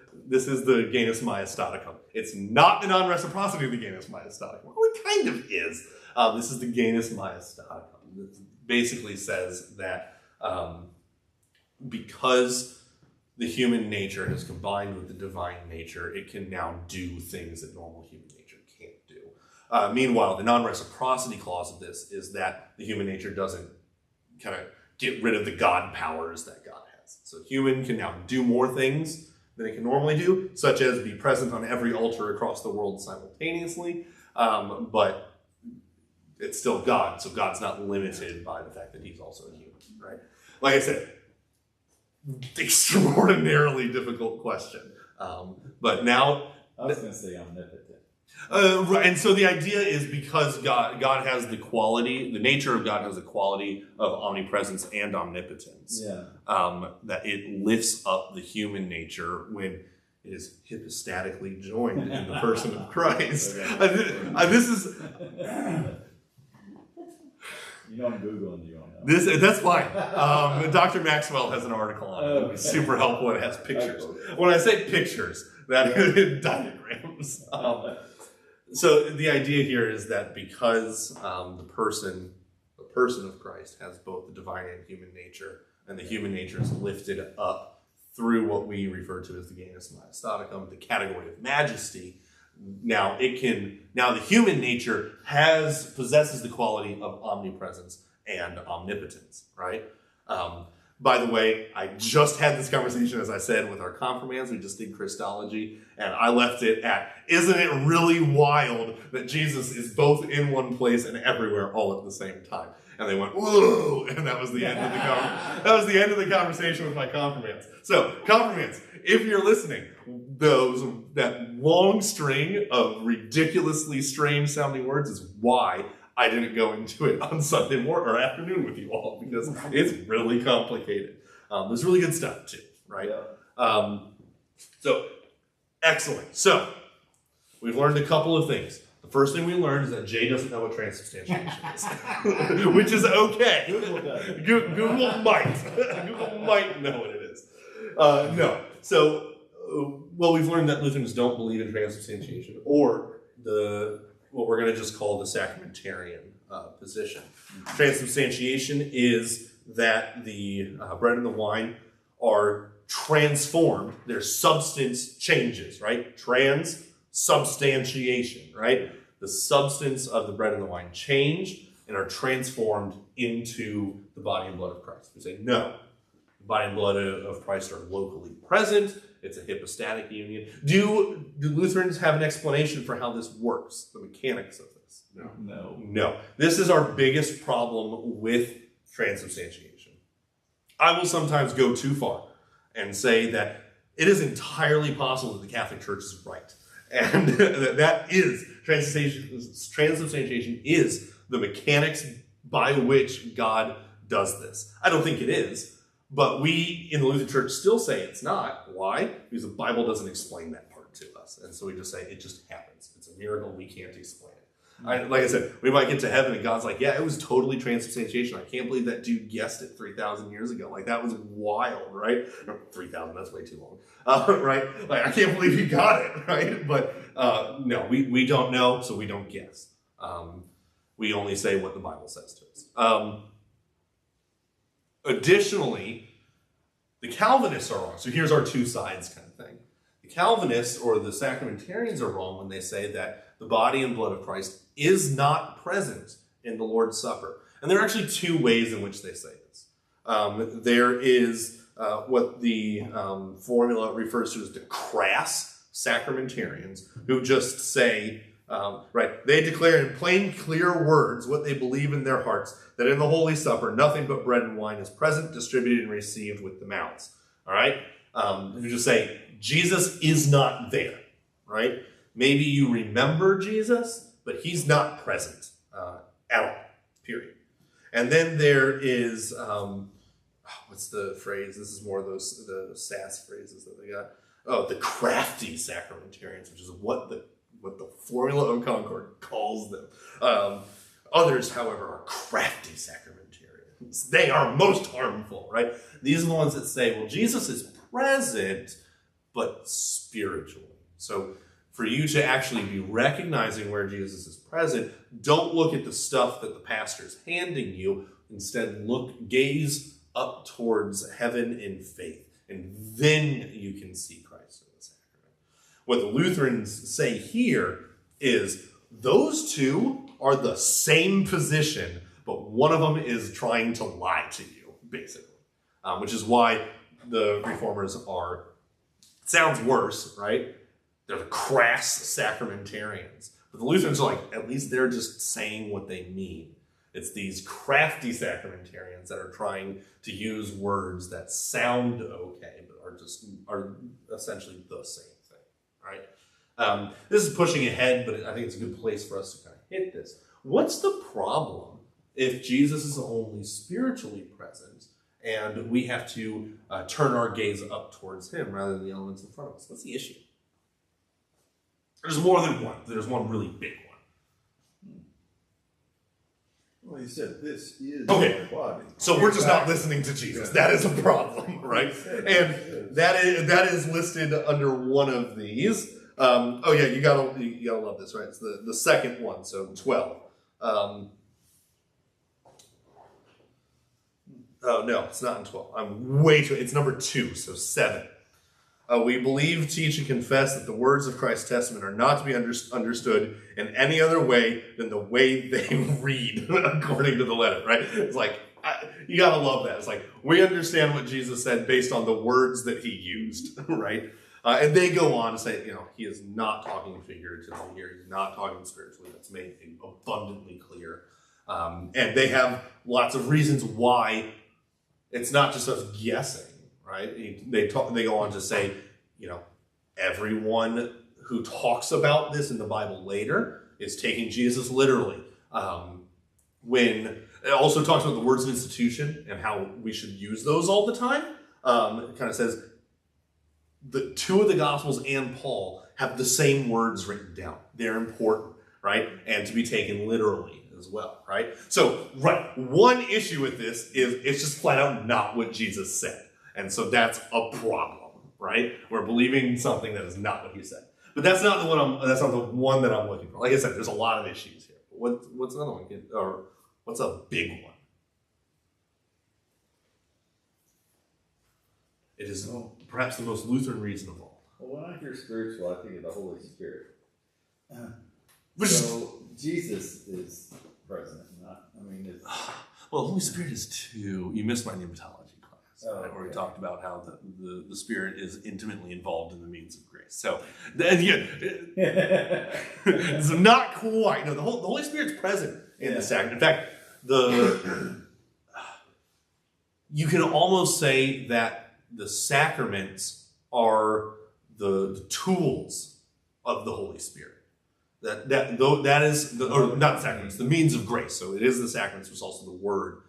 Speaker 1: genus Maestaticum. It's not the non-reciprocity of the genus Maestaticum. Well, it kind of is. This is the genus Maestaticum. It basically says that because the human nature has combined with the divine nature, it can now do things that normal human nature can't do. Meanwhile, the non-reciprocity clause of this is that the human nature doesn't kind of get rid of the God powers that God has. So human can now do more things than it can normally do, such as be present on every altar across the world simultaneously, but it's still God, so God's not limited by the fact that he's also a human, right? Like I said, extraordinarily difficult question. But now...
Speaker 5: I was going to say omnipotent.
Speaker 1: Right, and so the idea is because God has the quality, the nature of God has the quality of omnipresence and omnipotence, that it lifts up the human nature when it is hypostatically joined in the person of Christ. This is...
Speaker 5: You know I'm Googling, you don't know.
Speaker 1: That's fine. Dr. Maxwell has an article on it. It's super helpful. It has pictures. When I say pictures, that is diagrams. So the idea here is that because the person of Christ has both the divine and human nature, and the human nature is lifted up through what we refer to as the genus Maestaticum, the category of majesty. Now the human nature possesses the quality of omnipresence and omnipotence, right? By the way, I just had this conversation, as I said, with our confirmands. We just did Christology, and I left it at, isn't it really wild that Jesus is both in one place and everywhere all at the same time? And they went, whoa! And that was the end of the conversation with my confirmands. So, confirmands, if you're listening, that long string of ridiculously strange sounding words is why I didn't go into it on Sunday morning or afternoon with you all, because it's really complicated. There's really good stuff too, right? So, excellent. So, we've learned a couple of things. The first thing we learned is that Jay doesn't know what transubstantiation is, which is okay. Google might know what it is. No. So, we've learned that Lutherans don't believe in transubstantiation, or what we're going to just call the sacramentarian position. Transubstantiation is that the bread and the wine are transformed, their substance changes, right? Transubstantiation, right? The substance of the bread and the wine change and are transformed into the body and blood of Christ. We say, no, the body and blood of Christ are locally present. It's a hypostatic union. Do Lutherans have an explanation for how this works, the mechanics of this? No. This is our biggest problem with transubstantiation. I will sometimes go too far and say that it is entirely possible that the Catholic Church is right. And that is, transubstantiation is the mechanics by which God does this. I don't think it is, but we in the Lutheran Church still say it's not. Why? Because the Bible doesn't explain that part to us. And so we just say it just happens. It's a miracle. We can't explain it. Like I said, we might get to heaven and God's like, yeah, it was totally transubstantiation. I can't believe that dude guessed it 3,000 years ago. Like, that was wild, right? 3,000, that's way too long, right? Like, I can't believe he got it, right? But no, we don't know, so we don't guess. We only say what the Bible says to us. Additionally, the Calvinists are wrong. So here's our two sides kind of thing. The Calvinists or the Sacramentarians are wrong when they say that the body and blood of Christ is not present in the Lord's Supper. And there are actually two ways in which they say this. There is what the formula refers to as the crass sacramentarians, who just say, they declare in plain, clear words what they believe in their hearts, that in the Holy Supper, nothing but bread and wine is present, distributed, and received with the mouths. All right? Who just say, Jesus is not there, right? Maybe you remember Jesus, but he's not present at all, period. And then there is, what's the phrase? This is more of the sass phrases that they got. Oh, the crafty sacramentarians, which is what the formula of Concord calls them. Others, however, are crafty sacramentarians. They are most harmful, right? These are the ones that say, well, Jesus is present, but spiritually. So for you to actually be recognizing where Jesus is present, don't look at the stuff that the pastor's handing you. Instead, gaze up towards heaven in faith, and then you can see Christ in the sacrament. What the Lutherans say here is those two are the same position, but one of them is trying to lie to you, basically, which is why the Reformers are, it sounds worse, right? They're the crass sacramentarians. But the Lutherans are like, at least they're just saying what they mean. It's these crafty sacramentarians that are trying to use words that sound okay, but are essentially the same thing, right? This is pushing ahead, but I think it's a good place for us to kind of hit this. What's the problem if Jesus is only spiritually present and we have to turn our gaze up towards him rather than the elements in front of us? What's the issue? There's more than one. There's one really big one.
Speaker 4: Well, he said this is
Speaker 1: Okay.
Speaker 4: my body.
Speaker 1: So we're just not listening to Jesus. That is a problem, right? And that is listed under one of these. You gotta love this, right? It's the second one, so 12. No, it's not in 12. I'm way too. It's number 2, so 7. We believe, teach, and confess that the words of Christ's testament are not to be understood in any other way than the way they read, according to the letter, right? It's like, you gotta love that. It's like, we understand what Jesus said based on the words that he used, right? And they go on to say, he is not talking figuratively here. He's not talking spiritually. That's made abundantly clear. And they have lots of reasons why it's not just us guessing. Right? They go on to say, everyone who talks about this in the Bible later is taking Jesus literally. When it also talks about the words of institution and how we should use those all the time, it kind of says the 2 of the Gospels and Paul have the same words written down. They're important, right? And to be taken literally as well, right? So, one issue with this is it's just flat out not what Jesus said. And so that's a problem, right? We're believing something that is not what he said. But that's not the one that I'm looking for. Like I said, there's a lot of issues here. What's another one? Or what's a big one? It is perhaps the most Lutheran reason of all.
Speaker 5: Well, when I hear spiritual, I think of the Holy Spirit.
Speaker 1: So
Speaker 5: Jesus is present.
Speaker 1: Well, the Holy Spirit is too. You missed my pneumatology class,
Speaker 5: Oh,
Speaker 1: right, where we
Speaker 5: okay.
Speaker 1: talked about how the Spirit is intimately involved in the means of grace. So, it's not quite. No, the Holy Spirit's present in the sacrament. In fact, you can almost say that the sacraments are the tools of the Holy Spirit. That is not sacraments, the means of grace. So it is the sacraments, but it's also the Word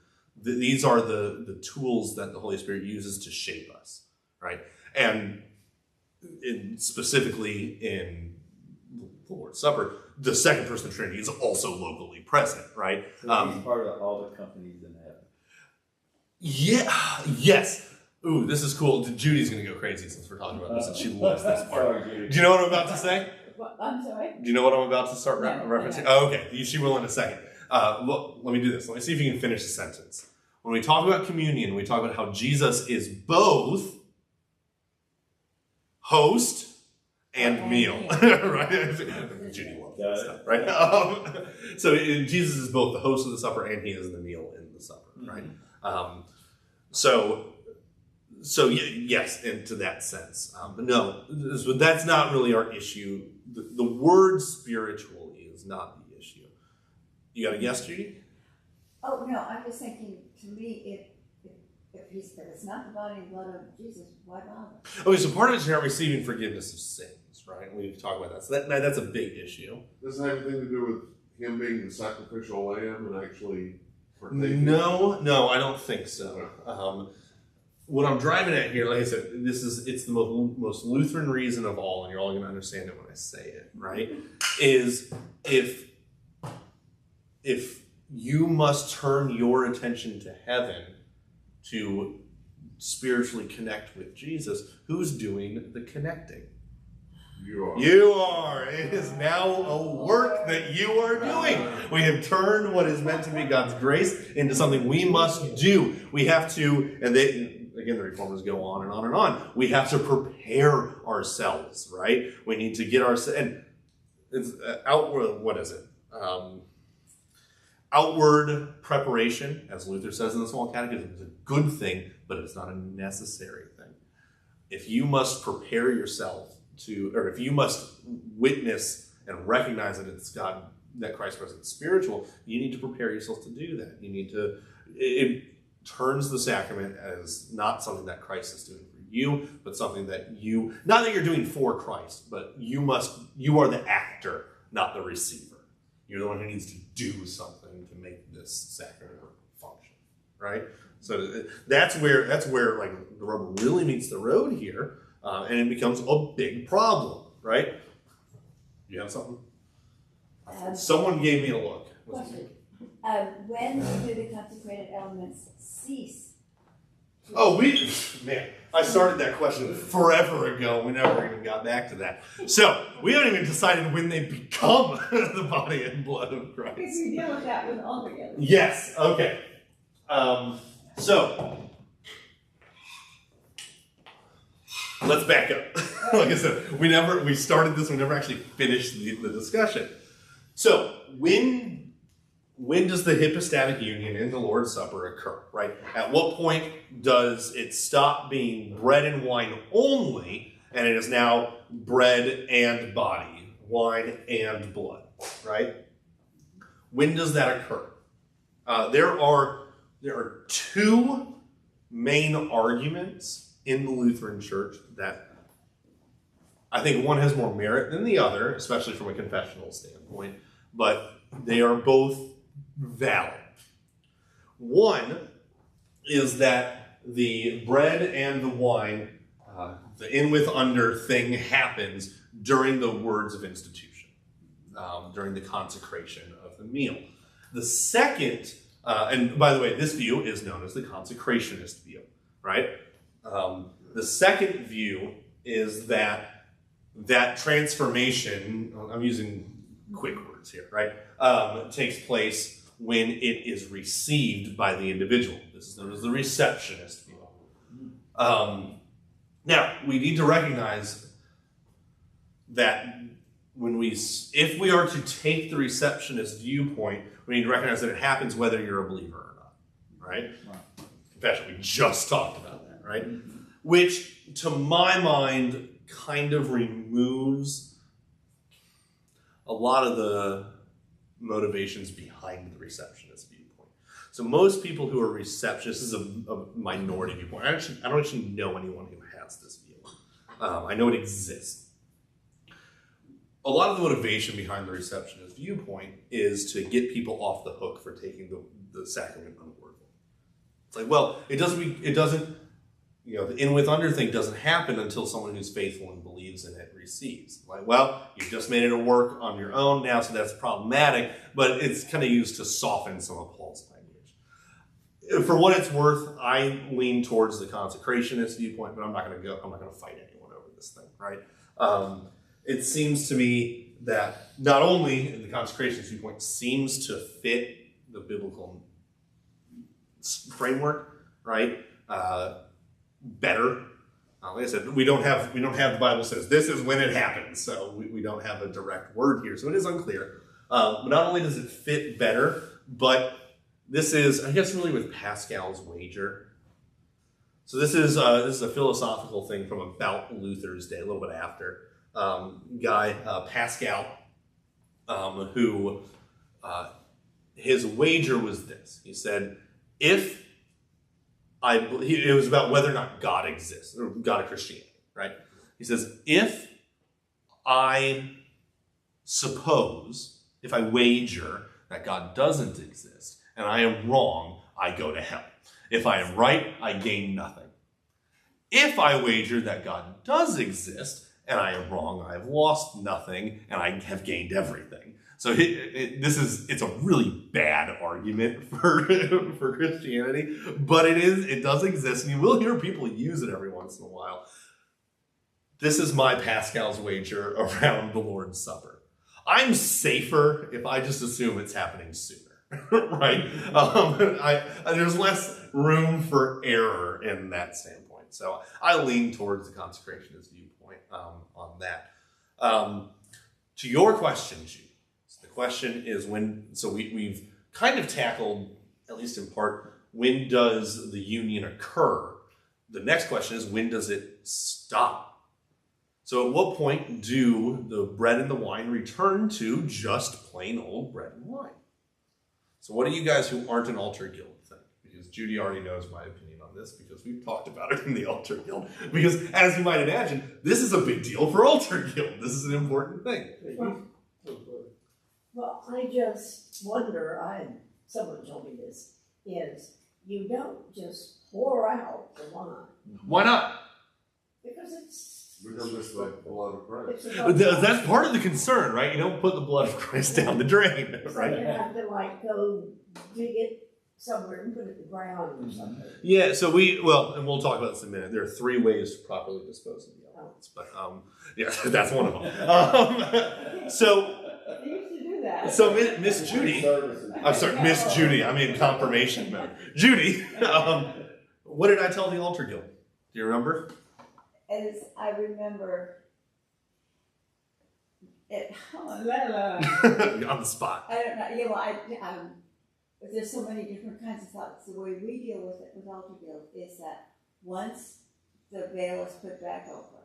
Speaker 1: these are the tools that the Holy Spirit uses to shape us, right? And specifically in the Lord's Supper, the second person of the Trinity is also locally present, right?
Speaker 5: So he's part of all the companies in heaven.
Speaker 1: Yeah, yes. Ooh, this is cool. Judy's going to go crazy since we're talking about this, and she loves this part.
Speaker 5: Sorry, Judy.
Speaker 1: Do you know what I'm about to say?
Speaker 2: What, I'm sorry?
Speaker 1: Do you know what I'm about to start
Speaker 2: No,
Speaker 1: referencing?
Speaker 2: no.
Speaker 1: Oh, okay. She will in a second. Look, let me do this. Let me see if you can finish the sentence. When we talk about communion, we talk about how Jesus is both host and meal, right? Judy loves this stuff, right? So Jesus is both the host of the supper and he is the meal in the supper, right? So yes, into that sense. But no, that's not really our issue. The word spiritually is not the issue. You got a guess, Judy?
Speaker 2: Oh, no, I'm just thinking, to me, if it's not the body and blood of Jesus, why bother?
Speaker 1: Okay, so part of it is you're not receiving forgiveness of sins, right? We need to talk about that. So that's a big issue.
Speaker 4: Does it have anything to do with him being the sacrificial lamb and actually partaking?
Speaker 1: No, I don't think so. What I'm driving at here, like I said, it's the most Lutheran reason of all, and you're all going to understand it when I say it, right? Is if you must turn your attention to heaven to spiritually connect with Jesus, who's doing the connecting?
Speaker 4: You are.
Speaker 1: You are. It is now a work that you are doing. We have turned what is meant to be God's grace into something we must do. We have to, and again, the reformers go on and on and on. We have to prepare ourselves, right? We need to get ourselves, and it's outward, what is it? Outward preparation, as Luther says in the Small Catechism, is a good thing, but it's not a necessary thing. If you must prepare yourself or if you must witness and recognize that it's God, that Christ presents spiritual, you need to prepare yourself to do that. You need to, it turns the sacrament as not something that Christ is doing for you, but something that not that you're doing for Christ, but you are the actor, not the receiver. You're the one who needs to do something to make this sacrament function, right? So that's where like the rubber really meets the road here, and it becomes a big problem, right? You have something? Someone gave me a look.
Speaker 2: Question. When do the consecrated elements cease?
Speaker 1: Oh, man, I started that question forever ago. We never even got back to that. So we haven't even decided when they become the body and blood of Christ.
Speaker 2: If we deal with that with all together.
Speaker 1: Yes. Okay. So let's back up. Like I said, we started this. We never actually finished the discussion. So when does the hypostatic union in the Lord's Supper occur, right? At what point does it stop being bread and wine only, and it is now bread and body, wine and blood, right? When does that occur? There are two main arguments in the Lutheran Church that I think one has more merit than the other, especially from a confessional standpoint, but they are both valid. One is that the bread and the wine, the in with under thing happens during the words of institution, during the consecration of the meal. The second, and by the way, this view is known as the consecrationist view, right? The second view is that transformation, I'm using quick words here, right, takes place when it is received by the individual. This is known as the receptionist view. Now, we need to recognize that if we are to take the receptionist viewpoint, we need to recognize that it happens whether you're a believer or not, right? Confession, we just talked about that, right? Which, to my mind, kind of removes a lot of the motivations behind the receptionist viewpoint. So most people who are receptionists, this is a minority viewpoint. I don't actually know anyone who has this view. I know it exists. A lot of the motivation behind the receptionist viewpoint is to get people off the hook for taking the sacrament unworthily, It's like, well, it doesn't, the in with under thing doesn't happen until someone who's faithful and believes in it receives. Like, well, you just made it a work on your own now, so that's problematic, but it's kind of used to soften some of Paul's language. For what it's worth, I lean towards the consecrationist viewpoint, but I'm not going to fight anyone over this thing, right? It seems to me that not only the consecrationist viewpoint seems to fit the biblical framework, right? Better. Like I said, we don't have the Bible says this is when it happens, so we don't have a direct word here, so it is unclear. But not only does it fit better, but this is, I guess, really with Pascal's wager. So this is a philosophical thing from about Luther's day, a little bit after. Pascal, who his wager was this. He said, it was about whether or not God exists, or God of Christianity, right? He says, if I wager that God doesn't exist, and I am wrong, I go to hell. If I am right, I gain nothing. If I wager that God does exist, and I am wrong, I have lost nothing, and I have gained everything. So it's a really bad argument for Christianity, but it does exist, and you will hear people use it every once in a while. This is my Pascal's wager around the Lord's Supper. I'm safer if I just assume it's happening sooner, right? There's less room for error in that standpoint. So I lean towards the consecrationist viewpoint on that. To your question, Jude. The question is when, so we've kind of tackled, at least in part, when does the union occur? The next question is, when does it stop? So at what point do the bread and the wine return to just plain old bread and wine? So what do you guys who aren't an altar guild think? Because Judy already knows my opinion on this because we've talked about it in the altar guild. Because as you might imagine, this is a big deal for altar guild. This is an important thing.
Speaker 6: Well, I just wonder, someone told me this, is you don't just pour out the wine.
Speaker 1: Why not?
Speaker 6: Because it's
Speaker 4: like the blood of Christ.
Speaker 1: That's part of the concern, right? You don't put the blood of Christ down the drain,
Speaker 6: so
Speaker 1: right?
Speaker 6: you have to go dig it somewhere and put it in the ground or something.
Speaker 1: Yeah, so and we'll talk about this in a minute. There are 3 ways to properly dispose of the elements, but yeah, that's one of them. So Miss Judy, I'm sorry, Miss Judy, I'm in confirmation mode. Judy, what did I tell the altar guild? Do you remember?
Speaker 2: As I remember it,
Speaker 1: On the spot.
Speaker 2: I don't know, there's so many different kinds of thoughts. The way we deal with it with altar guild is that once the veil is put back over,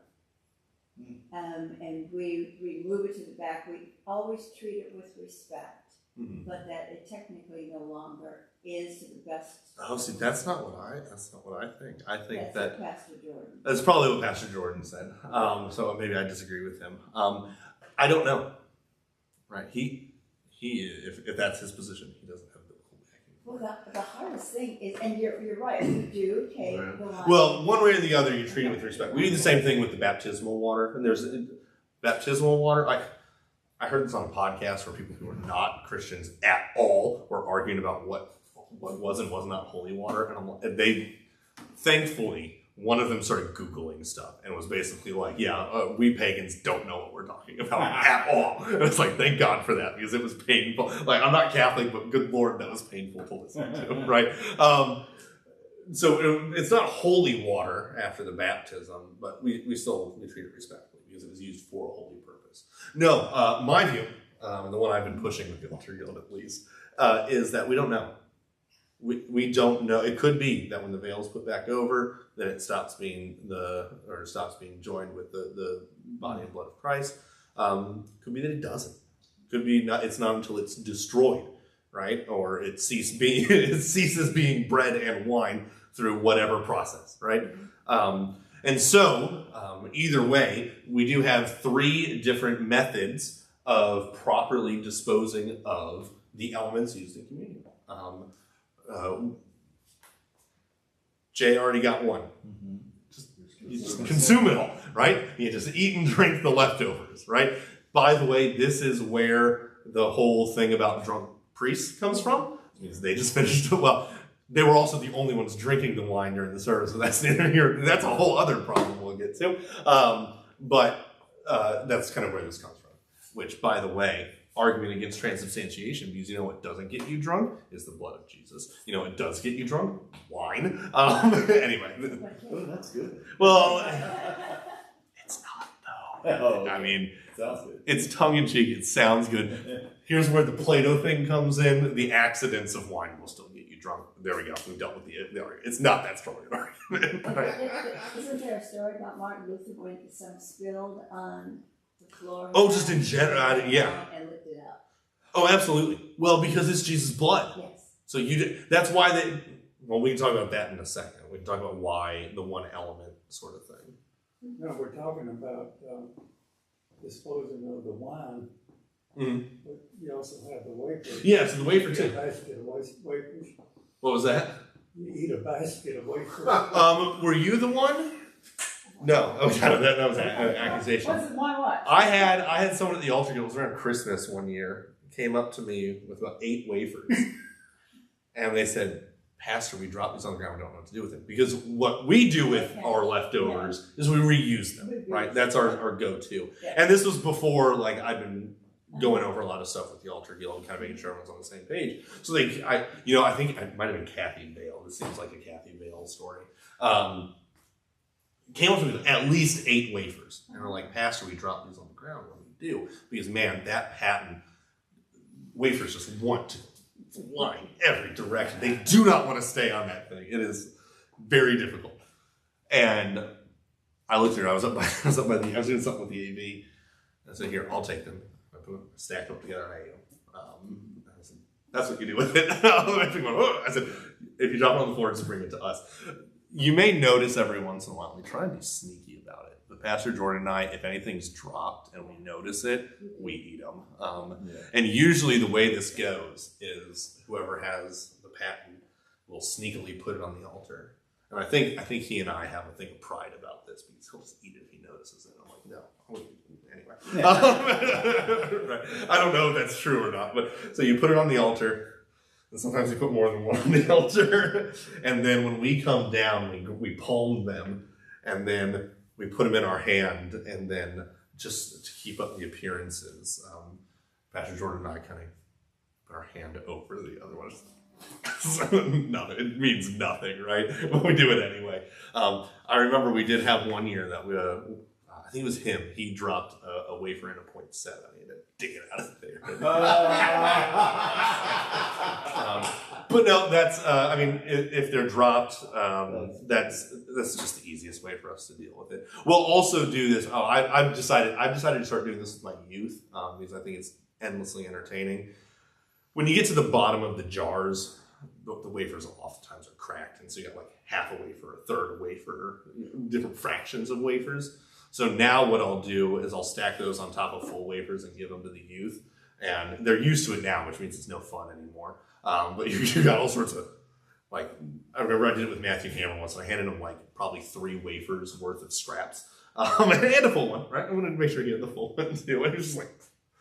Speaker 2: and we move it to the back, we always treat it with respect, but that it technically no longer is to the best.
Speaker 1: Oh, see, that's not what I think. I think
Speaker 2: that's what Pastor Jordan.
Speaker 1: That's probably what Pastor Jordan said. So maybe I disagree with him. I don't know. Right? He if that's his position, he doesn't have biblical backing.
Speaker 2: Well, the hardest thing is, and you're right, we do take the line.
Speaker 1: Well, one way or the other, you treat it with respect. We do the same thing with the baptismal water, and there's baptismal water. I heard this on a podcast where people who are not Christians at all were arguing about what was and was not holy water, and they thankfully. One of them started Googling stuff and was basically like, we pagans don't know what we're talking about at all. And it's like, thank God for that, because it was painful. Like, I'm not Catholic, but good Lord, that was painful to listen to, right? So it's not holy water after the baptism, but we treat it respectfully because it was used for a holy purpose. No, my view, and the one I've been pushing with the altar guild at least, is that we don't know. We don't know. It could be that when the veil is put back over, then it stops being joined with the body and blood of Christ. Could be that it doesn't. Could be not. It's not until it's destroyed, right? Or it ceases being bread and wine through whatever process, right? And so either way, we do have 3 different methods of properly disposing of the elements used in communion. Jay already got one.
Speaker 5: Mm-hmm.
Speaker 1: You just consume it all, right? You just eat and drink the leftovers, right? By the way, this is where the whole thing about drunk priests comes from. It means they just finished it. Well, they were also the only ones drinking the wine during the service, so that's neither here. That's a whole other problem we'll get to. But that's kind of where this comes from. Which, by the way, argument against transubstantiation, because you know what doesn't get you drunk is the blood of Jesus. You know what does get you drunk? Wine. Anyway.
Speaker 5: Oh, that's good.
Speaker 1: Well, it's not though.
Speaker 5: Oh,
Speaker 1: I mean,
Speaker 5: sounds good.
Speaker 1: it's tongue in cheek. It sounds good. Here's where the Plato thing comes in. The accidents of wine will still get you drunk. There we go. We dealt with the argument. It's not that strong an argument. Right?
Speaker 2: Isn't there a story about Martin Luther when some spilled on the floor?
Speaker 1: Oh, just in general, yeah.
Speaker 2: And licked it up.
Speaker 1: Oh, absolutely. Well, because it's Jesus' blood.
Speaker 2: Yes.
Speaker 1: So that's why they. Well, we can talk about that in a second. We can talk about why the one element sort of thing.
Speaker 3: No, we're talking about disposing of the wine,
Speaker 1: Mm.
Speaker 3: but you also have the wafers.
Speaker 1: Yeah, so the wafer
Speaker 3: You eat
Speaker 1: too.
Speaker 3: a basket of wafers.
Speaker 1: What was that?
Speaker 3: You eat a basket of wafers.
Speaker 1: Were you the one? No. Okay, that was an accusation.
Speaker 2: What's my what?
Speaker 1: I had someone at the altar. It was around Christmas one year. Came up to me with about 8 wafers, and they said, "Pastor, we dropped these on the ground. We don't know what to do with them because what we do with our leftovers is we reuse them. Right? That's our go-to.
Speaker 2: Yeah.
Speaker 1: And this was before I'd been going over a lot of stuff with the altar guild and kind of making sure everyone's on the same page. So I think it might have been Kathy Bale. This seems like a Kathy Bale story. Came up to me with at least 8 wafers. And we're like, "Pastor, we dropped these on the ground. What do we do?" Because, man, that patent, wafers just want to fly in every direction. They do not want to stay on that thing. It is very difficult. And I looked at her. I was doing something with the AV. I said, "Here, I'll take them." I stacked them up together and I ate them. I said, "That's what you do with it." I said, "If you drop it on the floor, just bring it to us." You may notice every once in a while, we try and be sneaky about it. But Pastor Jordan and I, if anything's dropped and we notice it, we eat them. And usually the way this goes is whoever has the patent will sneakily put it on the altar. And I think he and I have a thing of pride about this because he'll just eat it if he notices it. I'm like, no. Anyway. Right. I don't know if that's true or not. But so you put it on the altar. And sometimes we put more than one on the altar. And then when we come down, we palm them. And then we put them in our hand. And then just to keep up the appearances, Pastor Jordan and I kind of put our hand over the other one. No, it means nothing, right? But we do it anyway. I remember we did have one year that I think it was him. He dropped a wafer in a .7. He had to dig it out of there. But no, that's. If they're dropped, that's just the easiest way for us to deal with it. We'll also do this. I've decided to start doing this with my youth because I think it's endlessly entertaining. When you get to the bottom of the jars, the wafers oftentimes are cracked, and so you got half a wafer, a third a wafer, different fractions of wafers. So now what I'll do is I'll stack those on top of full wafers and give them to the youth. And they're used to it now, which means it's no fun anymore. But you got all sorts of, I remember I did it with Matthew Cameron once, and I handed him probably 3 wafers worth of scraps. And a full one, right? I wanted to make sure he had the full one too. And he was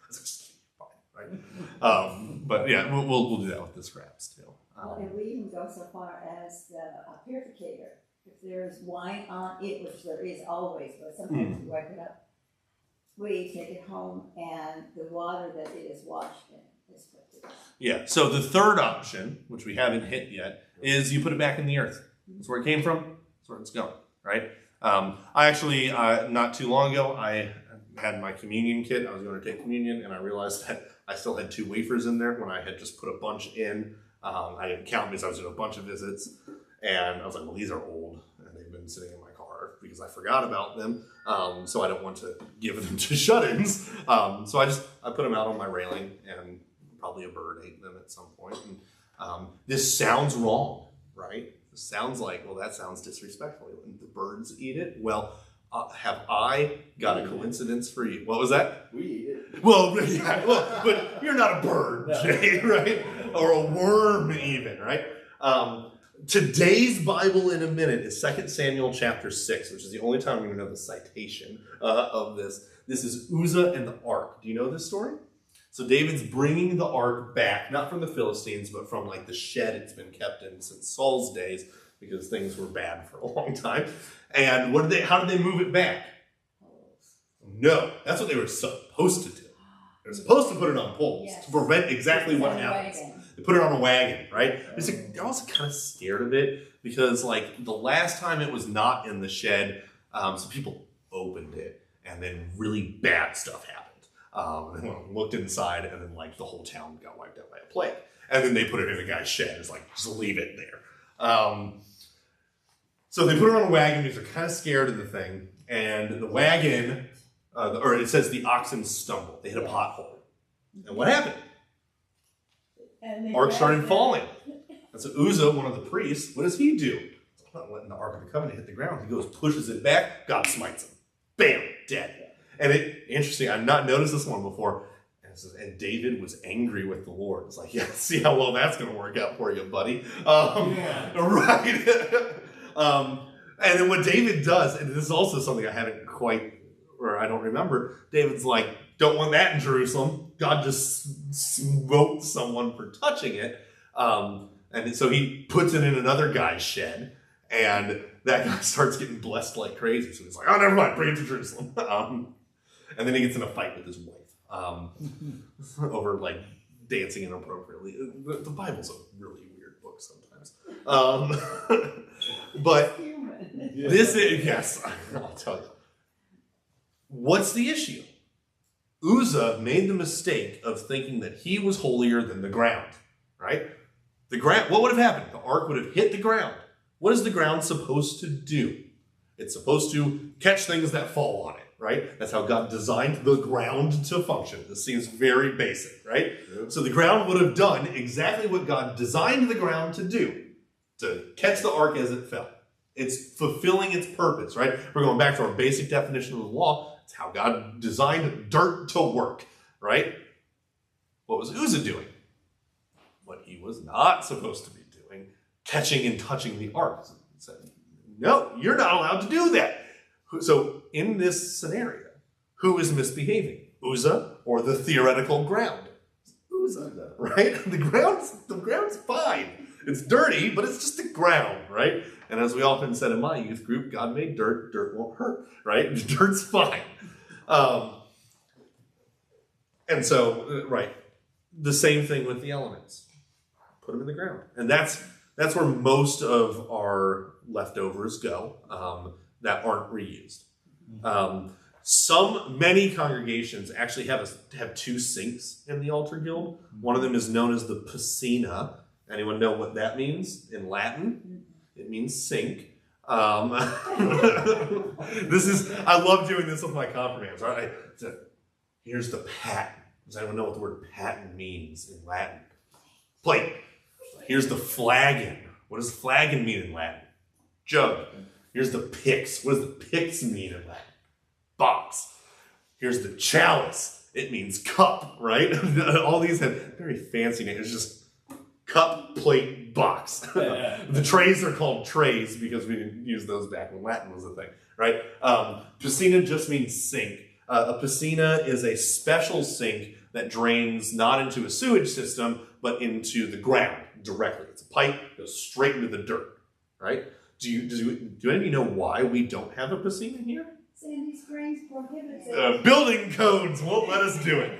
Speaker 1: just fine, right? But yeah, we'll do that with the scraps too.
Speaker 2: And we even go so far as the purificator. If there's wine on it, which there is always, but sometimes we wipe it up, we take it home and the water that it is washed in is put to it.
Speaker 1: Yeah, so the third option, which we haven't hit yet, is you put it back in the earth. That's where it came from, that's where it's going, right? I actually, not too long ago, I had my communion kit. I was going to take communion, and I realized that I still had 2 wafers in there when I had just put a bunch in. I didn't count because I was doing a bunch of visits. And I was like, well, these are old, and they've been sitting in my car because I forgot about them. So I don't want to give them to shut-ins. So I put them out on my railing, and probably a bird ate them at some point. And this sounds wrong, right? This sounds like, well, that sounds disrespectful. When the birds eat it, well, have I got a coincidence for you? What was that?
Speaker 5: We eat it.
Speaker 1: Well, yeah, but you're not a bird, Jay, right? Or a worm even, right? Today's Bible in a minute is 2 Samuel chapter 6, which is the only time I'm going to know the citation of this. This is Uzzah and the ark. Do you know this story? So David's bringing the ark back, not from the Philistines, but from like the shed it's been kept in since Saul's days, because things were bad for a long time. And how did they move it back? No, that's what they were supposed to do. They were supposed to put it on poles to prevent exactly what happens. They put it on a wagon, right? They're also kind of scared of it because, like, the last time it was not in the shed, some people opened it, and then really bad stuff happened. And they looked inside, and then, like, the whole town got wiped out by a plague. And then they put it in a guy's shed. It's like, just leave it there. So they put it on a wagon because they're kind of scared of the thing. And the wagon, or it says the oxen stumbled. They hit a pothole. And what happened? Ark started falling. And so Uzzah, one of the priests, what does he do? He's not letting the Ark of the Covenant hit the ground. He goes, pushes it back, God smites him. Bam, dead. And interesting, I've not noticed this one before. And it says, and David was angry with the Lord. It's like, yeah, see how well that's going to work out for you, buddy. Right. And then what David does, and this is also something I haven't quite, or I don't remember, David's like, don't want that in Jerusalem. God just smote someone for touching it. And so he puts it in another guy's shed, and that guy starts getting blessed like crazy. So he's like, oh, never mind, bring it to Jerusalem. And then he gets in a fight with his wife over, like, dancing inappropriately. The Bible's a really weird book sometimes. But this is, yes, I'll tell you. What's the issue? Uzzah made the mistake of thinking that he was holier than the ground, right? The ground, what would have happened? The ark would have hit the ground. What is the ground supposed to do? It's supposed to catch things that fall on it, right? That's how God designed the ground to function. This seems very basic, right? So the ground would have done exactly what God designed the ground to do, to catch the ark as it fell. It's fulfilling its purpose, right? We're going back to our basic definition of the law. It's how God designed dirt to work, right? What was Uzzah doing? What he was not supposed to be doing, catching and touching the ark. He said, no, you're not allowed to do that. So in this scenario, who is misbehaving? Uzzah or the theoretical ground? Uzzah, right? The ground's fine. It's dirty, but it's just the ground, right? And as we often said in my youth group, God made dirt, dirt won't hurt, right? Dirt's fine. And so, right, the same thing with the elements. Put them in the ground. And that's where most of our leftovers go that aren't reused. Many congregations actually have two sinks in the altar guild. One of them is known as the piscina. Anyone know what that means in Latin? It means sink. I love doing this with my confirmands, right? Here's the paten. Does anyone know what the word paten means in Latin? Plate. Here's the flagon. What does flagon mean in Latin? Jug. Here's the pyx. What does the pyx mean in Latin? Box. Here's the chalice. It means cup, right? All these have very fancy names. It's just cup, plate, box. The trays are called trays because we didn't use those back when Latin was a thing, right? Piscina just means sink. A piscina is a special sink that drains not into a sewage system, but into the ground directly. It's a pipe, goes straight into the dirt, right? Do any of you know why we don't have a piscina here?
Speaker 2: Sandy Springs prohibits it.
Speaker 1: Building codes won't let us do it.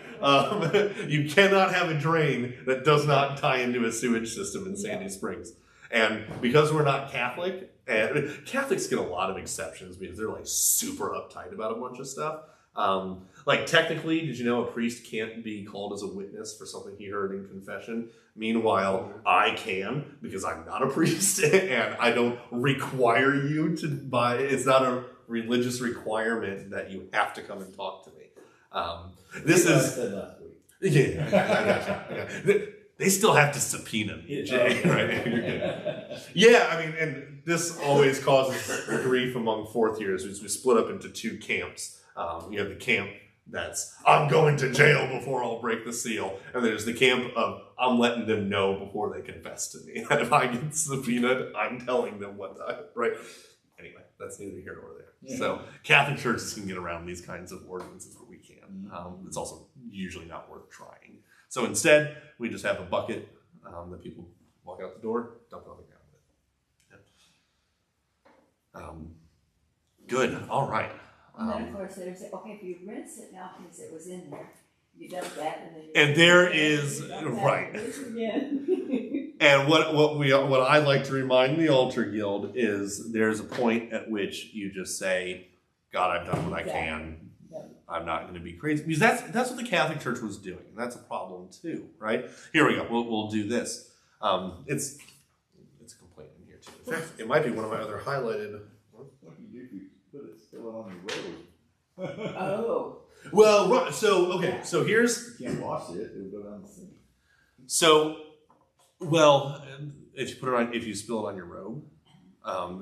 Speaker 1: You cannot have a drain that does not tie into a sewage system in Sandy Springs. And because we're not Catholic, and Catholics get a lot of exceptions because they're like super uptight about a bunch of stuff. Like technically, did you know a priest can't be called as a witness for something he heard in confession? Meanwhile, I can because I'm not a priest and I don't require you to buy. It's not a religious requirement that you have to come and talk to me. This is
Speaker 5: said last week.
Speaker 1: Yeah, I gotcha. They still have to subpoena me, Jay. Right? You're good. Yeah, I mean, and this always causes grief among fourth years. We split up into two camps. You have the camp that's I'm going to jail before I'll break the seal. And there's the camp of I'm letting them know before they confess to me. And if I get subpoenaed, I'm telling them what I, right? Anyway, that's neither here nor there.
Speaker 5: Yeah.
Speaker 1: So Catholic churches can get around these kinds of ordinances where we can. It's also usually not worth trying. So instead, we just have a bucket that people walk out the door, dump it on the ground with. Good. All right.
Speaker 2: And then of course there's, okay, if you rinse it now because it was in there, you dump that and then.
Speaker 1: And there is, right. And what I like to remind the altar guild is there's a point at which you just say, God, I've done what I can. I'm not going to be crazy. Because that's what the Catholic Church was doing. And that's a problem too, right? Here we go. We'll do this. It's a complaint in here too. In fact, it might be one of my other highlighted.
Speaker 5: What do you do if you put it still on your robe?
Speaker 2: Oh.
Speaker 1: Well, right, so here's.
Speaker 5: You can't wash it, it'll go down the sink.
Speaker 1: So, well, if you spill it on your robe,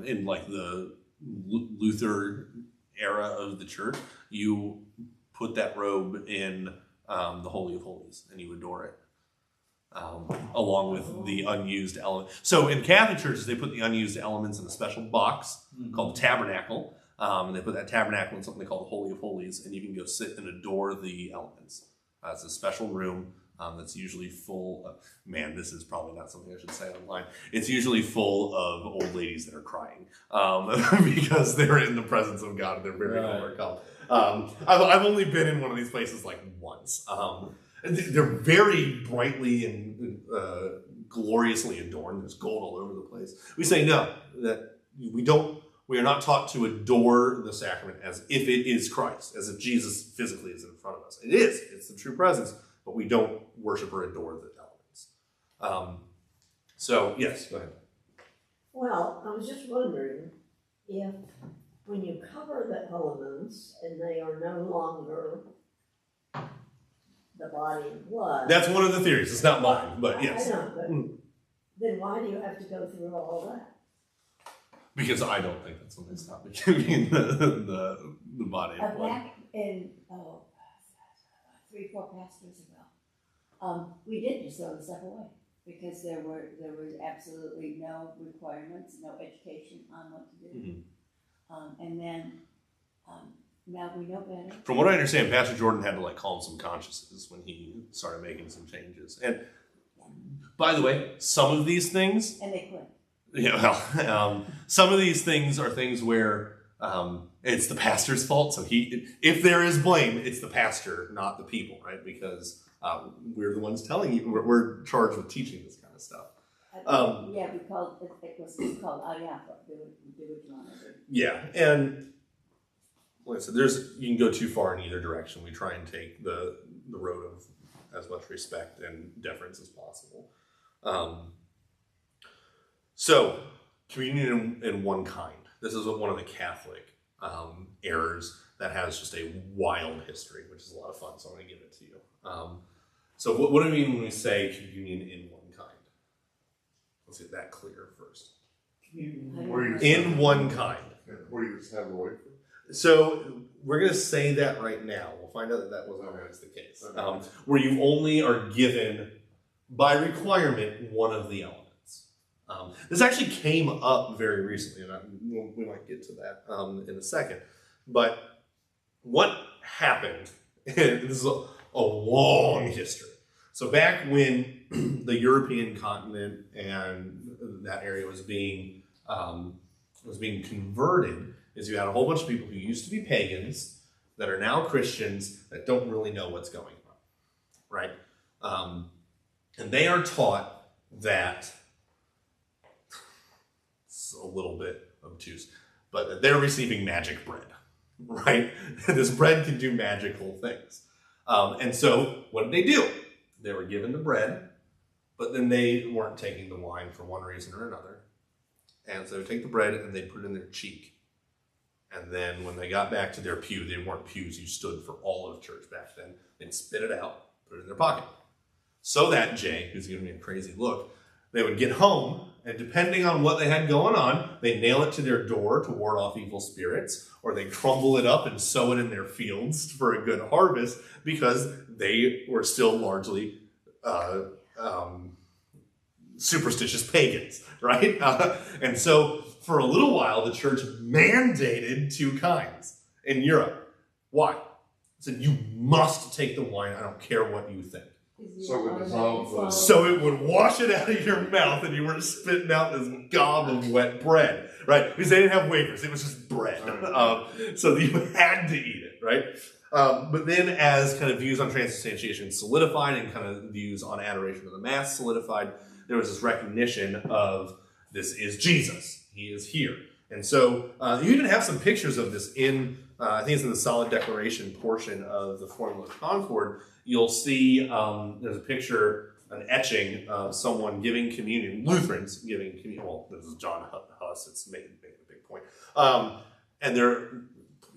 Speaker 1: in like the Luther era of the church, you put that robe in the Holy of Holies and you adore it, along with the unused element. So in Catholic churches, they put the unused elements in a special box called the tabernacle. And they put that tabernacle in something they call the Holy of Holies, and you can go sit and adore the elements. It's a special room that's usually full of, man, this is probably not something I should say online. It's usually full of old ladies that are crying because they're in the presence of God and they're very overcome. I've only been in one of these places like once. They're very brightly and gloriously adorned. There's gold all over the place. We say no, that we are not taught to adore the sacrament as if it is Christ, as if Jesus physically is in front of us. It is. It's the true presence, but we don't worship or adore the elements. So, yes, go ahead.
Speaker 6: Well, I was just wondering if when you cover the elements and they are no longer the body and blood.
Speaker 1: That's one of the theories. It's not mine, but yes.
Speaker 6: I know, but then why do you have to go through all that?
Speaker 1: Because I don't think that's when they stop becoming the body of blood.
Speaker 2: Back in 3-4 pastors ago, we did just throw the stuff away because there was absolutely no requirements, no education on what to do, and then now we know better.
Speaker 1: From what I understand, Pastor Jordan had to like calm some consciences when he started making some changes. And by the way, some of these things,
Speaker 2: And they quit.
Speaker 1: yeah, well, some of these things are things where it's the pastor's fault. So if there is blame, it's the pastor, not the people, right? Because we're the ones telling you, we're charged with teaching this kind of stuff.
Speaker 2: Yeah, it was called Ayafa. Do what you want to do.
Speaker 1: Yeah, and like I said, you can go too far in either direction. We try and take the road of as much respect and deference as possible. So, communion in one kind. This is one of the Catholic errors that has just a wild history, which is a lot of fun, so I'm going to give it to you. So what do we mean when we say communion in one kind? Let's get that clear first. In one kind.
Speaker 4: Where you just have the wafer?
Speaker 1: So we're going to say that right now. We'll find out that wasn't always the case.
Speaker 4: Okay.
Speaker 1: Where you only are given, by requirement, one of the elements. This actually came up very recently, and we might get to that in a second. But what happened, and this is a long history. So back when the European continent and that area was being converted, is you had a whole bunch of people who used to be pagans that are now Christians that don't really know what's going on, right? And they are taught that, it's a little bit obtuse, but they're receiving magic bread, right? This bread can do magical things. And so what did they do? They were given the bread, but then they weren't taking the wine for one reason or another. And so they would take the bread and they'd put it in their cheek. And then when they got back to their pew, they weren't pews you stood for all of church back then. They'd spit it out, put it in their pocket. So that Jay, who's giving me a crazy look, They would get home, and depending on what they had going on, they nail it to their door to ward off evil spirits, or they crumble it up and sow it in their fields for a good harvest, because they were still largely superstitious pagans, right? And so for a little while, the church mandated two kinds in Europe. Why? It said, you must take the wine, I don't care what you think.
Speaker 4: So it would dissolve the-
Speaker 1: So it would wash it out of your mouth and you were spitting out this gob of wet bread, right? Because they didn't have wafers, it was just bread. So you had to eat it, right? But then as kind of views on transubstantiation solidified and kind of views on adoration of the Mass solidified, there was this recognition of this is Jesus. He is here. And so you even have some pictures of this in, I think it's in the Solid Declaration portion of the Formula of Concord. You'll see there's a picture, an etching of someone giving communion, Lutherans giving communion. Well, this is John Huss, it's making a big point. And they're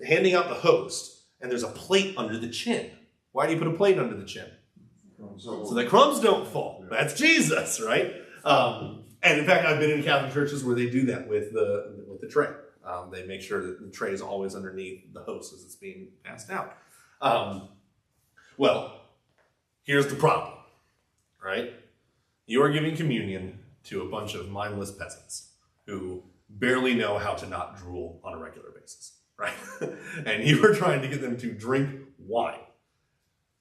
Speaker 1: handing out the host, and there's a plate under the chin. Why do you put a plate under the chin? So the crumbs don't fall. That's Jesus, right? And in fact, I've been in Catholic churches where they do that with the tray. They make sure that the tray is always underneath the host as it's being passed out. Well, here's the problem, right? You are giving communion to a bunch of mindless peasants who barely know how to not drool on a regular basis, right? And you are trying to get them to drink wine.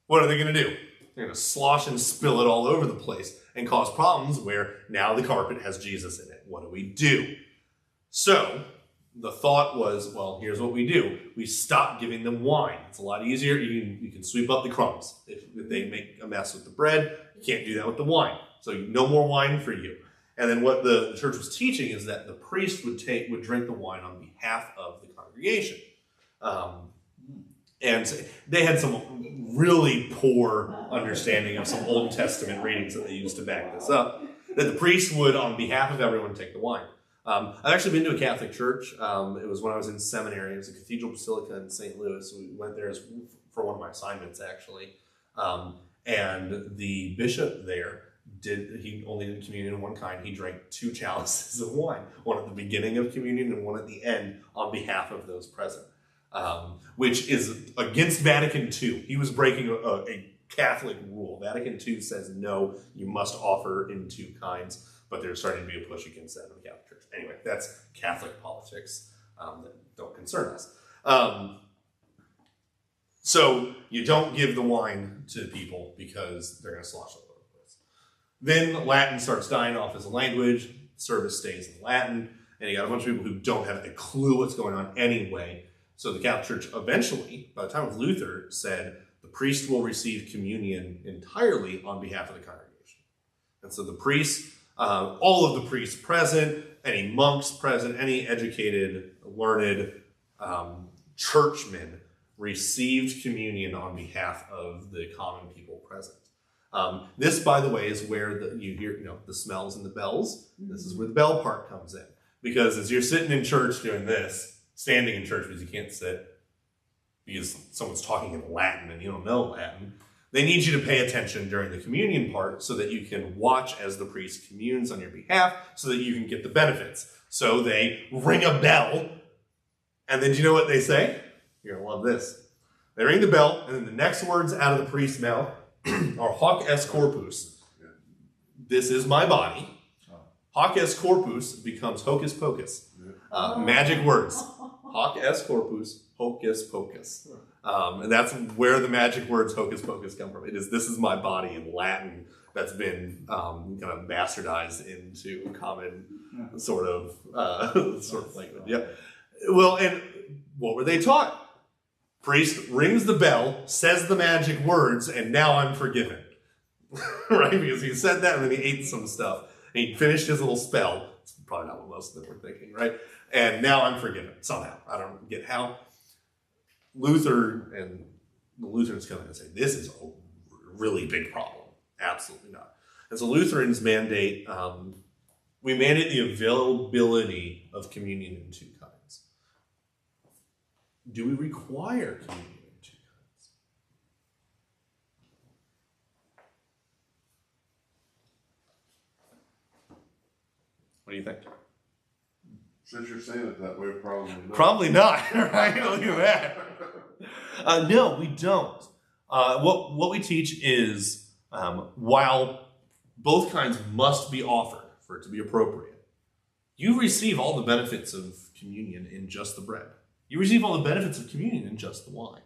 Speaker 1: What are they going to do? They're going to slosh and spill it all over the place and cause problems where now the carpet has Jesus in it. What do we do? So the thought was, well, here's what we do. We stop giving them wine. It's a lot easier. You can sweep up the crumbs. If they make a mess with the bread, you can't do that with the wine. So no more wine for you. And then what the church was teaching is that the priest would drink the wine on behalf of the congregation. And they had some really poor understanding of some Old Testament readings that they used to back this up. That the priest would, on behalf of everyone, take the wine. I've actually been to a Catholic church. It was when I was in seminary. It was a cathedral basilica in St. Louis. We went there for one of my assignments, actually. And the bishop there he only did communion of one kind. He drank 2 chalices of wine, one at the beginning of communion and one at the end on behalf of those present. Which is against Vatican II. He was breaking a Catholic rule. Vatican II says, no, you must offer in 2 kinds, but there's starting to be a push against that in the Catholic Church. Anyway, that's Catholic politics that don't concern us. So you don't give the wine to people because they're going to slosh all over the place. Then Latin starts dying off as a language. Service stays in Latin, and you got a bunch of people who don't have a clue what's going on anyway. So the Catholic Church eventually, by the time of Luther, said the priest will receive communion entirely on behalf of the congregation. And so the priests, all of the priests present, any monks present, any educated, learned churchmen received communion on behalf of the common people present. This, by the way, is where you hear the smells and the bells. This is where the bell part comes in. Because as you're sitting in church doing this, standing in church because you can't sit because someone's talking in Latin and you don't know Latin, they need you to pay attention during the communion part so that you can watch as the priest communes on your behalf so that you can get the benefits. So they ring a bell, and then do you know what they say? You're going to love this. They ring the bell, and then the next words out of the priest's mouth are hoc est corpus. This is my body. Hoc est corpus becomes hocus pocus. Magic words. Hoc est corpus, hocus pocus. And that's where the magic words hocus pocus come from. This is my body in Latin that's been kind of bastardized into common sort of language. Yeah. Well, and what were they taught? Priest rings the bell, says the magic words, and now I'm forgiven. Right? Because he said that and then he ate some stuff. And he finished his little spell. It's probably not what most of them were thinking, right? And now I'm forgiven, somehow. I don't get how. Luther and the Lutherans come in and say, this is a really big problem. Absolutely not. And so Lutherans mandate, we mandate the availability of communion in 2 kinds. Do we require communion in 2 kinds? do you think?
Speaker 4: Since you're saying it that way, probably not.
Speaker 1: Probably not, right? Look at that. No, we don't. What we teach is, while both kinds must be offered for it to be appropriate, you receive all the benefits of communion in just the bread. You receive all the benefits of communion in just the wine.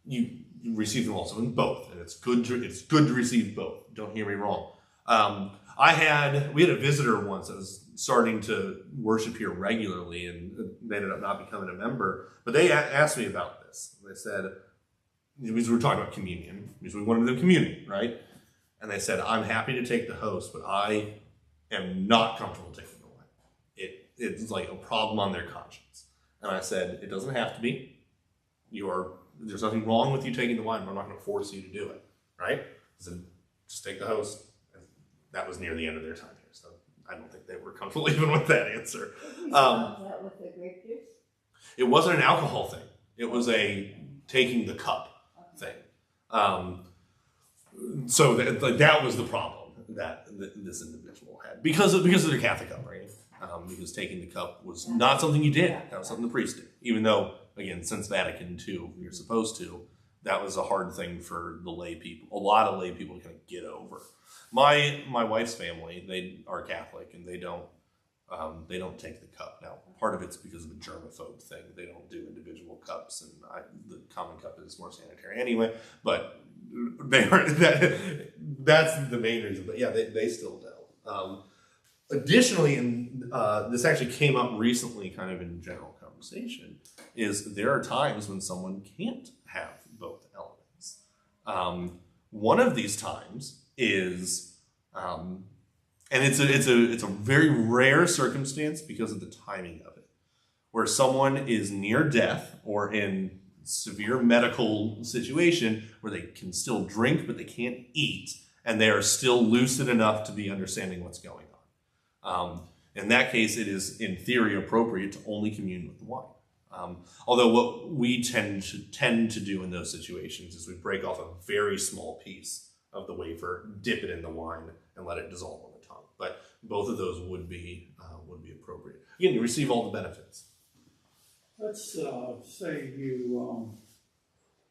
Speaker 1: You receive them also in both, and it's good to receive both. Don't hear me wrong. We had a visitor once that was starting to worship here regularly, and they ended up not becoming a member. But they asked me about this. They said, because we were talking about communion, because we wanted them communion, right? And they said, I'm happy to take the host, but I am not comfortable taking the wine. It's like a problem on their conscience. And I said, it doesn't have to be. There's nothing wrong with you taking the wine, but I'm not going to force you to do it, right? I said, just take the host. And that was near the end of their time here, so I don't think they were comfortable even with that answer.
Speaker 2: That with the grape juice?
Speaker 1: It wasn't an alcohol thing. It was a taking the cup thing. So that was the problem that this individual had because of their Catholic upbringing. Because taking the cup was not something you did. That was something the priest did. Even though, again, since Vatican II, you're supposed to. That was a hard thing for the lay people. A lot of lay people to kind of get over. My wife's family, they are Catholic, and they don't take the cup. Now, part of it's because of a germaphobe thing. They don't do individual cups, and the common cup is more sanitary anyway. But that's the main reason. But yeah, they still don't. Additionally, and this actually came up recently, kind of in general conversation, is there are times when someone can't have both elements. One of these times is, and it's a very rare circumstance because of the timing of it, where someone is near death or in severe medical situation where they can still drink but they can't eat, and they are still lucid enough to be understanding what's going on. In that case, it is in theory appropriate to only commune with the wine. Although what we tend to do in those situations is we break off a very small piece of the wafer, dip it in the wine, and let it dissolve on the tongue. But both of those would be appropriate. Again, you receive all the benefits.
Speaker 3: Let's say you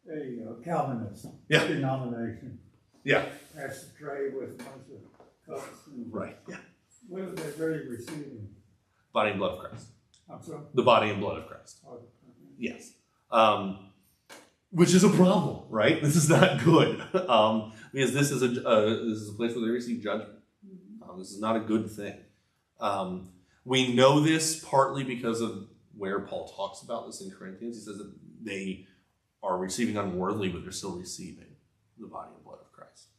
Speaker 3: a Calvinist
Speaker 1: Yeah.
Speaker 3: denomination.
Speaker 1: Yeah.
Speaker 3: Has a tray with a bunch of cups. And
Speaker 1: Right. Yeah.
Speaker 3: what are they really receiving?
Speaker 1: Body and blood of Christ.
Speaker 3: I'm sorry.
Speaker 1: The body and blood of Christ.
Speaker 3: Oh,
Speaker 1: Yes. Which is a problem, right? This is not good. Because this is a place where they receive judgment. This is not a good thing. We know this partly because of where Paul talks about this in Corinthians. He says that they are receiving unworthily, but they're still receiving the body and blood of Christ.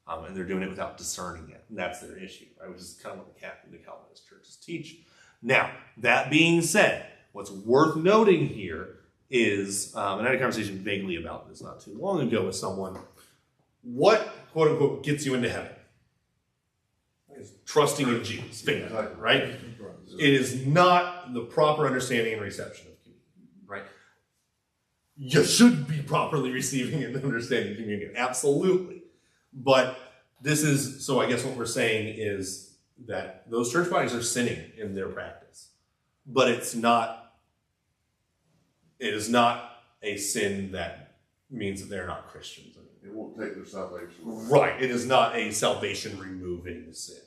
Speaker 1: And they're doing it without discerning it. And that's their issue, right? Which is kind of what the Calvinist churches teach. Now, that being said, what's worth noting here is, and I had a conversation vaguely about this not too long ago with someone, what, quote unquote, gets you into heaven? Is trusting in Jesus, right? It is not the proper understanding and reception of communion, right? You should be properly receiving and understanding communion, absolutely. But this is, so I guess what we're saying is that those church bodies are sinning in their practice. But it is not a sin that means that they're not Christians.
Speaker 4: It won't take their salvation away.
Speaker 1: Right. It is not a salvation removing sin.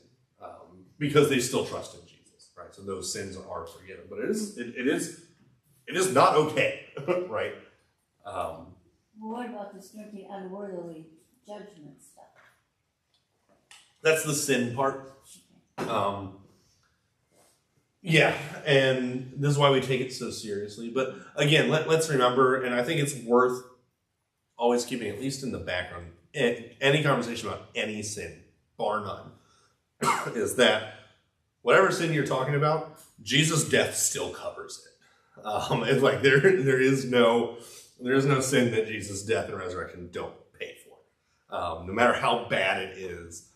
Speaker 1: Because they still trust in Jesus, right? So those sins are forgiven. But it is not okay, right?
Speaker 2: Well, what about this drinking unworthily judgment stuff?
Speaker 1: That's the sin part. Yeah, and this is why we take it so seriously. But again, let's remember, and I think it's worth always keeping at least in the background, any conversation about any sin, bar none, is that whatever sin you're talking about, Jesus' death still covers it. It's like there is no sin that Jesus' death and resurrection don't pay for. No matter how bad it is,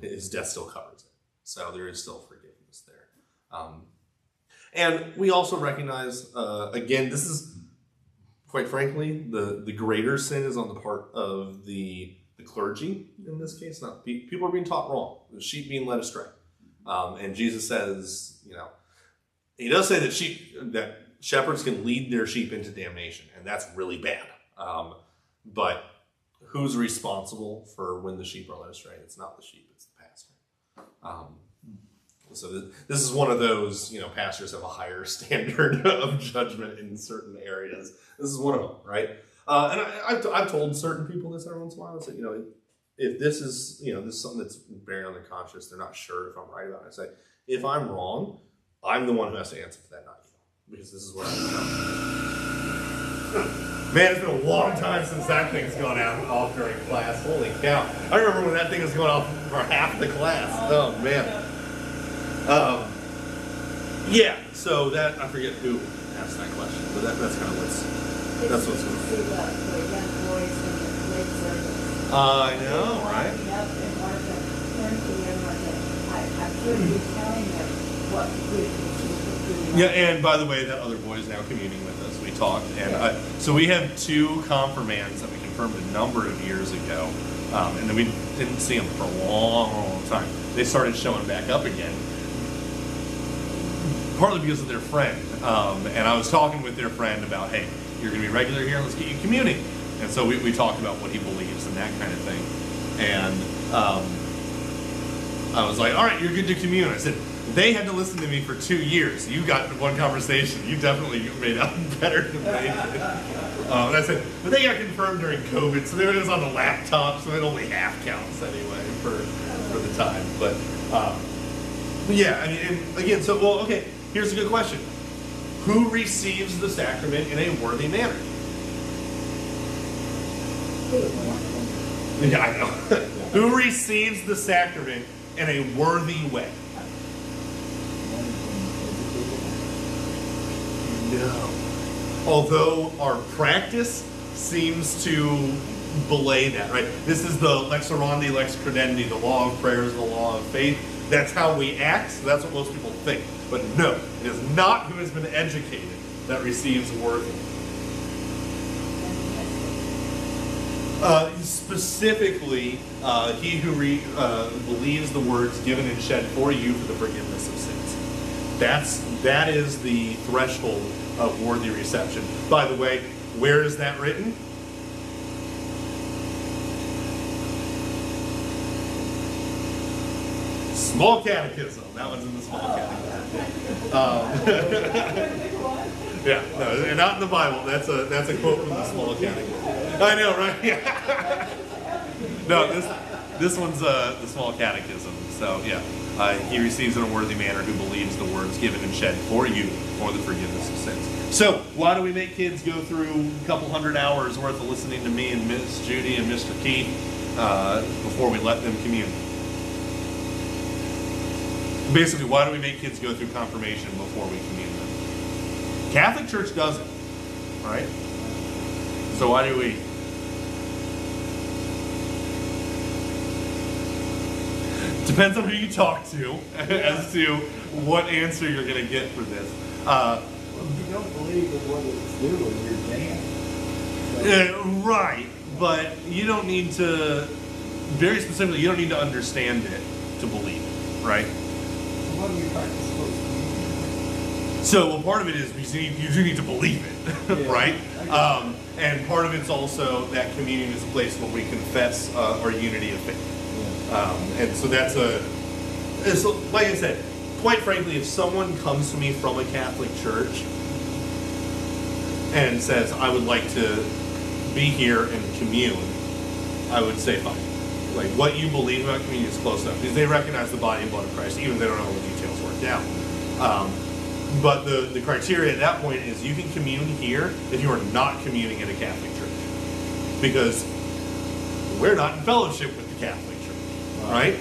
Speaker 1: his death still covers it. So there is still forgiveness there. And we also recognize, again, this is, quite frankly, the greater sin is on the part of the clergy in this case. Not people are being taught wrong. The sheep being led astray. And Jesus says, he does say that shepherds can lead their sheep into damnation, and that's really bad. But who's responsible for when the sheep are led astray? It's not the sheep, it's the pastor. So this is one of those, pastors have a higher standard of judgment in certain areas. This is one of them, right? And I've told certain people this every once in a while. I say, if this is, this is something that's bearing on their conscience, they're not sure if I'm right about it. I say, if I'm wrong, I'm the one who has to answer for that, not you. Because this is what I'm telling. Man, it's been a long time since that thing's gone off during class. Holy cow. I remember when that thing was going off for half the class. Oh, man. Yeah, so that, I forget who asked that question, but that's kind of what's going on.
Speaker 2: The young boys in the late service.
Speaker 1: I know, right?
Speaker 2: Walking up and Martha turned to the other one. I'm sure you're telling them what to do.
Speaker 1: Yeah, and by the way, that other boy is now communing with us. We talked, and so we have 2 confirmands that we confirmed a number of years ago, and then we didn't see them for a long, long time. They started showing back up again, partly because of their friend, and I was talking with their friend about, hey, you're going to be regular here, let's get you communing. And so we talked about what he believes and that kind of thing, and I was like, all right, you're good to commune. I said, they had to listen to me for 2 years. You got one conversation. You definitely made out better than they did. And I said, but they got confirmed during COVID, so they were just on the laptop, so it only half counts anyway for the time. But yeah, I mean, and again, okay, here's a good question. Who receives the sacrament in a worthy manner? Yeah, I know. Who receives the sacrament in a worthy way? No. Although our practice seems to belay that, right? This is the lex orandi, lex credendi, the law of prayers, the law of faith. That's how we act, so that's what most people think. But no, it is not who has been educated that receives worthy. Specifically, he who believes the words given and shed for you for the forgiveness of sins. That is the threshold of worthy reception. By the way, where is that written? Small Catechism. That one's in the Small Catechism. Yeah, no, not in the Bible. That's a quote from the Small Catechism. I know, right? Yeah. No, this one's the Small Catechism. So yeah, he receives in a worthy manner who believes the words given and shed for you for the forgiveness of sins. So why do we make kids go through a couple hundred hours worth of listening to me and Miss Judy and Mr. Keith before we let them commune? Basically, why do we make kids go through confirmation before we commune them? Catholic Church doesn't, right? So why do we? Depends on who you talk to as to what answer you're going to get for this.
Speaker 7: You don't believe in what it's doing, you're damned.
Speaker 1: Right, but you don't need to, very specifically, you don't need to understand it to believe it, right?
Speaker 7: What are you practicing supposed to mean?
Speaker 1: So, well, part of it is you do need to believe it,
Speaker 7: Yeah,
Speaker 1: right? And part of it's also that communion is a place where we confess our unity of faith. And so it's like I said, quite frankly, if someone comes to me from a Catholic church and says, I would like to be here and commune, I would say fine. Like, what you believe about communion is close enough, because they recognize the body and blood of Christ, even if they don't know all the details worked out. But the criteria at that point is you can commune here if you are not communing in a Catholic church. Because we're not in fellowship with the Catholic Church, right?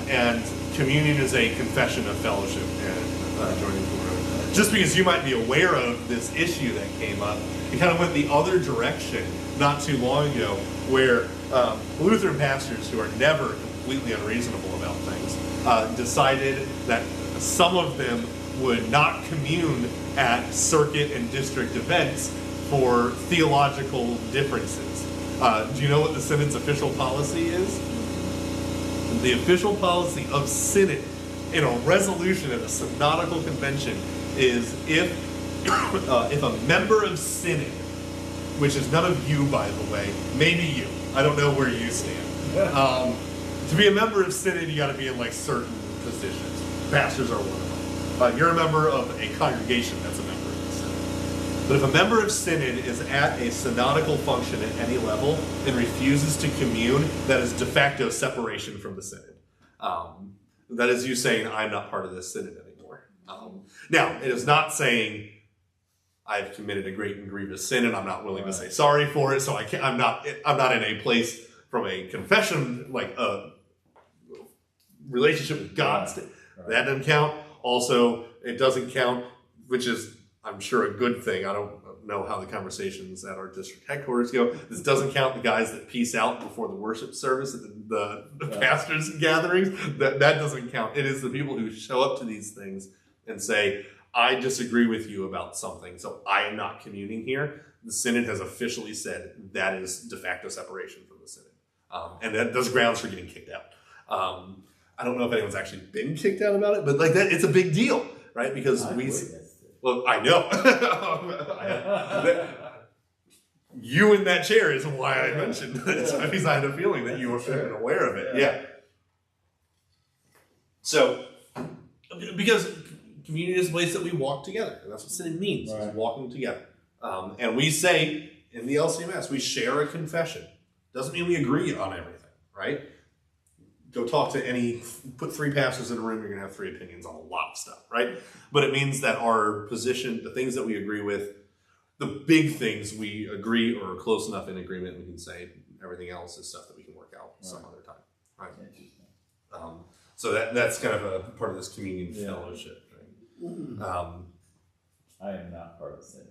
Speaker 1: And communion is a confession of fellowship and joining the Lord. Just because you might be aware of this issue that came up, it kind of went the other direction not too long ago, where Lutheran pastors who are never completely unreasonable about things decided that some of them would not commune at circuit and district events for theological differences. Do you know what the Synod's official policy is? The official policy of Synod in a resolution at a synodical convention is if a member of synod, which is none of you, by the way, maybe you, I don't know where you stand. To be a member of synod, you got to be in like certain positions. Pastors are one of them. You're a member of a congregation that's a member of the synod. But if a member of synod is at a synodical function at any level and refuses to commune, that is de facto separation from the synod. That is you saying, I'm not part of this synod anymore. Now, it is not saying I've committed a great and grievous sin and I'm not willing to say sorry for it, so I'm not in a place from a confession, like a relationship with God. That doesn't count. Also, it doesn't count, which is, I'm sure, a good thing. I don't know how the conversations at our district headquarters go. This doesn't count the guys that peace out before the worship service at the pastors' gatherings. That doesn't count. It is the people who show up to these things and say, I disagree with you about something, so I am not communing here. The synod has officially said that is de facto separation from the synod. And that those grounds for getting kicked out. I don't know if anyone's actually been kicked out about it, but like that, it's a big deal, right? Because well, I know. You in that chair is why I mentioned it. So because I had a feeling that you were aware of it. Yeah. So, because community is a place that we walk together. And that's what synod means, is walking together. And we say, in the LCMS, we share a confession. Doesn't mean we agree on everything, right? Go talk to put 3 pastors in a room, you're going to have 3 opinions on a lot of stuff, right? But it means that our position, the things that we agree with, the big things we agree or are close enough in agreement, we can say everything else is stuff that we can work out some other time, right? So that's kind of a part of this communion fellowship, right?
Speaker 5: I am not part of the synod.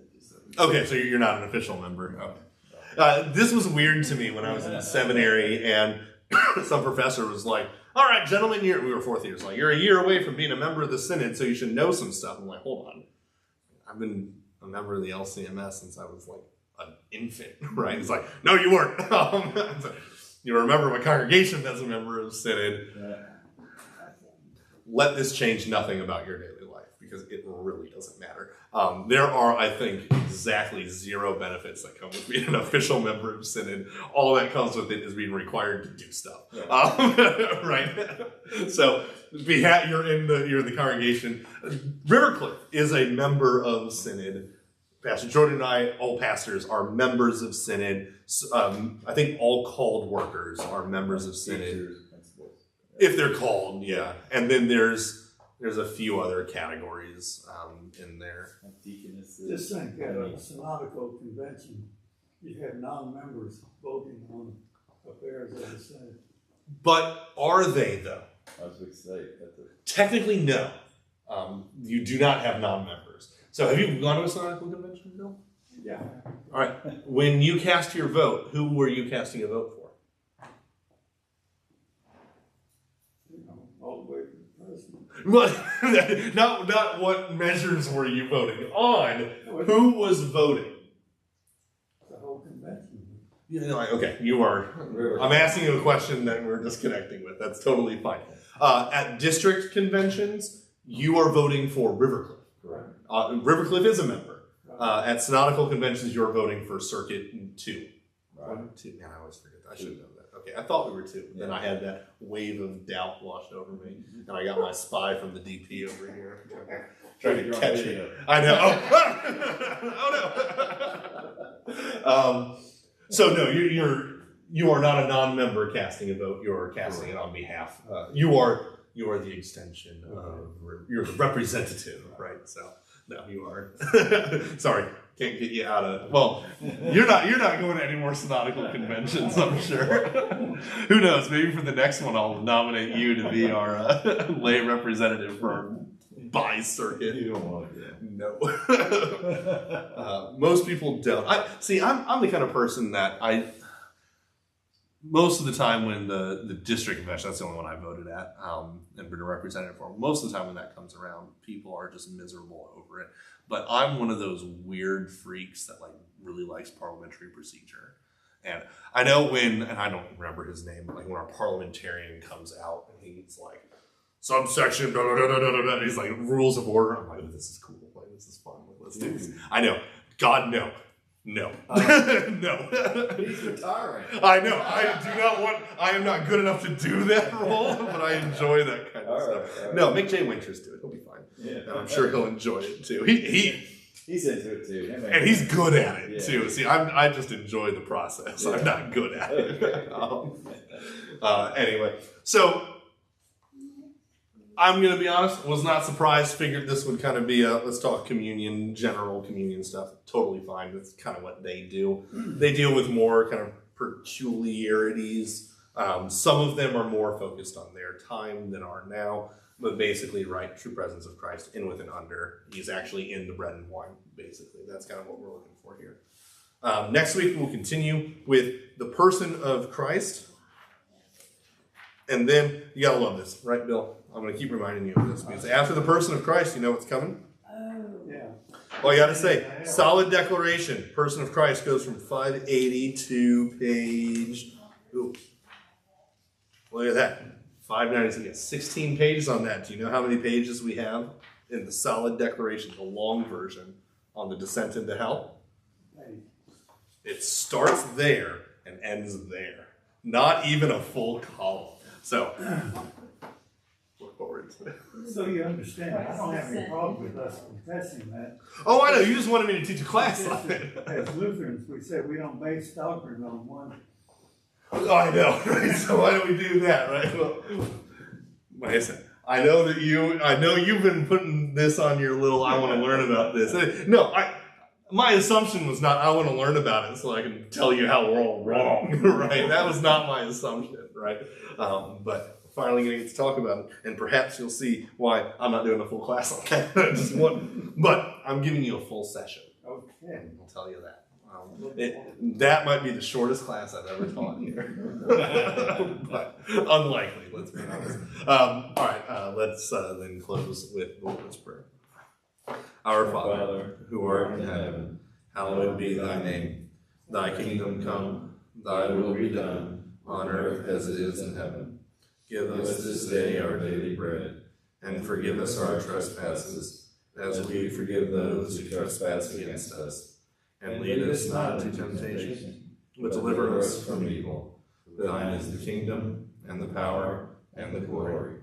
Speaker 1: Okay, so you're not an official member. Okay. This was weird to me when I was in seminary, and some professor was like, all right, gentlemen, we were 4th years, like, you're a year away from being a member of the synod, so you should know some stuff. I'm like, hold on. I've been a member of the LCMS since I was like an infant, right? He's like, no, you weren't. You were a member of a congregation that's a member of synod. Let this change nothing about your daily life, because it really doesn't matter. There are, I think, exactly 0 benefits that come with being an official member of synod. All that comes with it is being required to do stuff, right? So you're in the congregation. Rivercliff is a member of synod. Pastor Jordan and I, all pastors, are members of synod. I think all called workers are members of synod. If they're called, yeah. And then there's a few other categories in there.
Speaker 3: Just think at a synodical convention, you have non-members voting on affairs of the Senate.
Speaker 1: But are they, though?
Speaker 5: I was going to say.
Speaker 1: Technically, no. You do not have non-members. So have you gone to a synodical convention, Bill?
Speaker 3: Yeah.
Speaker 1: All right. When you cast your vote, who were you casting a vote for?
Speaker 3: All the way to the president.
Speaker 1: Well, not what measures were you voting on. Who was voting?
Speaker 3: The whole convention.
Speaker 1: Okay, you are. I'm asking you a question that we're disconnecting with. That's totally fine. At district conventions, you are voting for Rivercliff.
Speaker 3: Correct.
Speaker 1: Rivercliff is a member. At synodical conventions, you're voting for Circuit 2. Right. 2. Man, I always forget that. I should know that. Okay, I thought we were 2. Then I had that wave of doubt washed over me, and I got my spy from the DP over here trying to catch it. I know. Oh no! So no, you are not a non-member casting a vote. You are casting it on behalf. You are the extension of. You're the representative, right? So no, you are. Sorry. Can't get you out of. Well, you're not going to any more synodical conventions, I'm sure. Who knows? Maybe for the next one, I'll nominate you to be our lay representative for our bi-circuit.
Speaker 5: You don't want it.
Speaker 1: No. Most people don't. I'm the kind of person that most of the time when the district convention, that's the only one I voted at and been a representative for, most of the time when that comes around, people are just miserable over it. But I'm one of those weird freaks that like really likes parliamentary procedure. And I know and I don't remember his name, but like when our parliamentarian comes out and he's like, subsection, blah, blah, blah, blah, blah, blah. He's like, rules of order. I'm like, oh, this is cool. Like, this is fun. Like, let's do this. I know. God, no. No. No.
Speaker 5: He's retiring.
Speaker 1: I know. I am not good enough to do that role, but I enjoy that kind of stuff.
Speaker 5: All right.
Speaker 1: No, make Jay Winters do it. He'll be fine.
Speaker 5: Yeah.
Speaker 1: And I'm sure he'll enjoy it too. He's
Speaker 5: into it too.
Speaker 1: and he's good at it
Speaker 5: Yeah.
Speaker 1: too. See, I just enjoy the process.
Speaker 5: Yeah.
Speaker 1: I'm not good at it.
Speaker 5: Okay.
Speaker 1: Anyway, so I'm gonna be honest. Was not surprised. Figured this would kind of be a let's talk communion, general communion stuff. Totally fine. That's kind of what they do. They deal with more kind of peculiarities. Some of them are more focused on their time than are now. But basically, right, true presence of Christ in, with, and under. He's actually in the bread and wine, basically. That's kind of what we're looking for here. Next week, we'll continue with the person of Christ. And then, you gotta love this, right, Bill? I'm gonna keep reminding you of this. Because after the person of Christ, you know what's coming?
Speaker 3: Yeah.
Speaker 1: Well, you gotta say, solid declaration. Person of Christ goes from 580 to page... Ooh. Look at that. 590, so we got 16 pages on that. Do you know how many pages we have in the solid declaration, the long version, on the descent into hell? It starts there and ends there. Not even a full column. So, look forward to it.
Speaker 3: So you understand, I don't have any problem with us confessing that.
Speaker 1: Oh, I know. You just wanted me to teach a class on it.
Speaker 3: As Lutherans, we say we don't base doctrine on one.
Speaker 1: Oh, I know, right? So why don't we do that, right? Well, like I said, I know you've been putting this on your little, I want to learn about this. No, my assumption was not, I want to learn about it so I can tell you how we're all wrong, right? That was not my assumption, right? But finally going to get to talk about it, and perhaps you'll see why I'm not doing a full class on that. Just one, but I'm giving you a full session.
Speaker 3: Okay.
Speaker 1: I'll tell you that. That might be the shortest class I've ever taught here. But unlikely, let's be honest. All right, let's then close with the Lord's Prayer. Our Father, who art in heaven, hallowed be thy name. Thy kingdom come, thy will be done, on earth as it is in heaven. Give us this day our daily bread, and forgive us our trespasses, as we forgive those who trespass against us. And lead us not into temptation, but deliver us from evil. Thine is the kingdom, and the power, and the glory,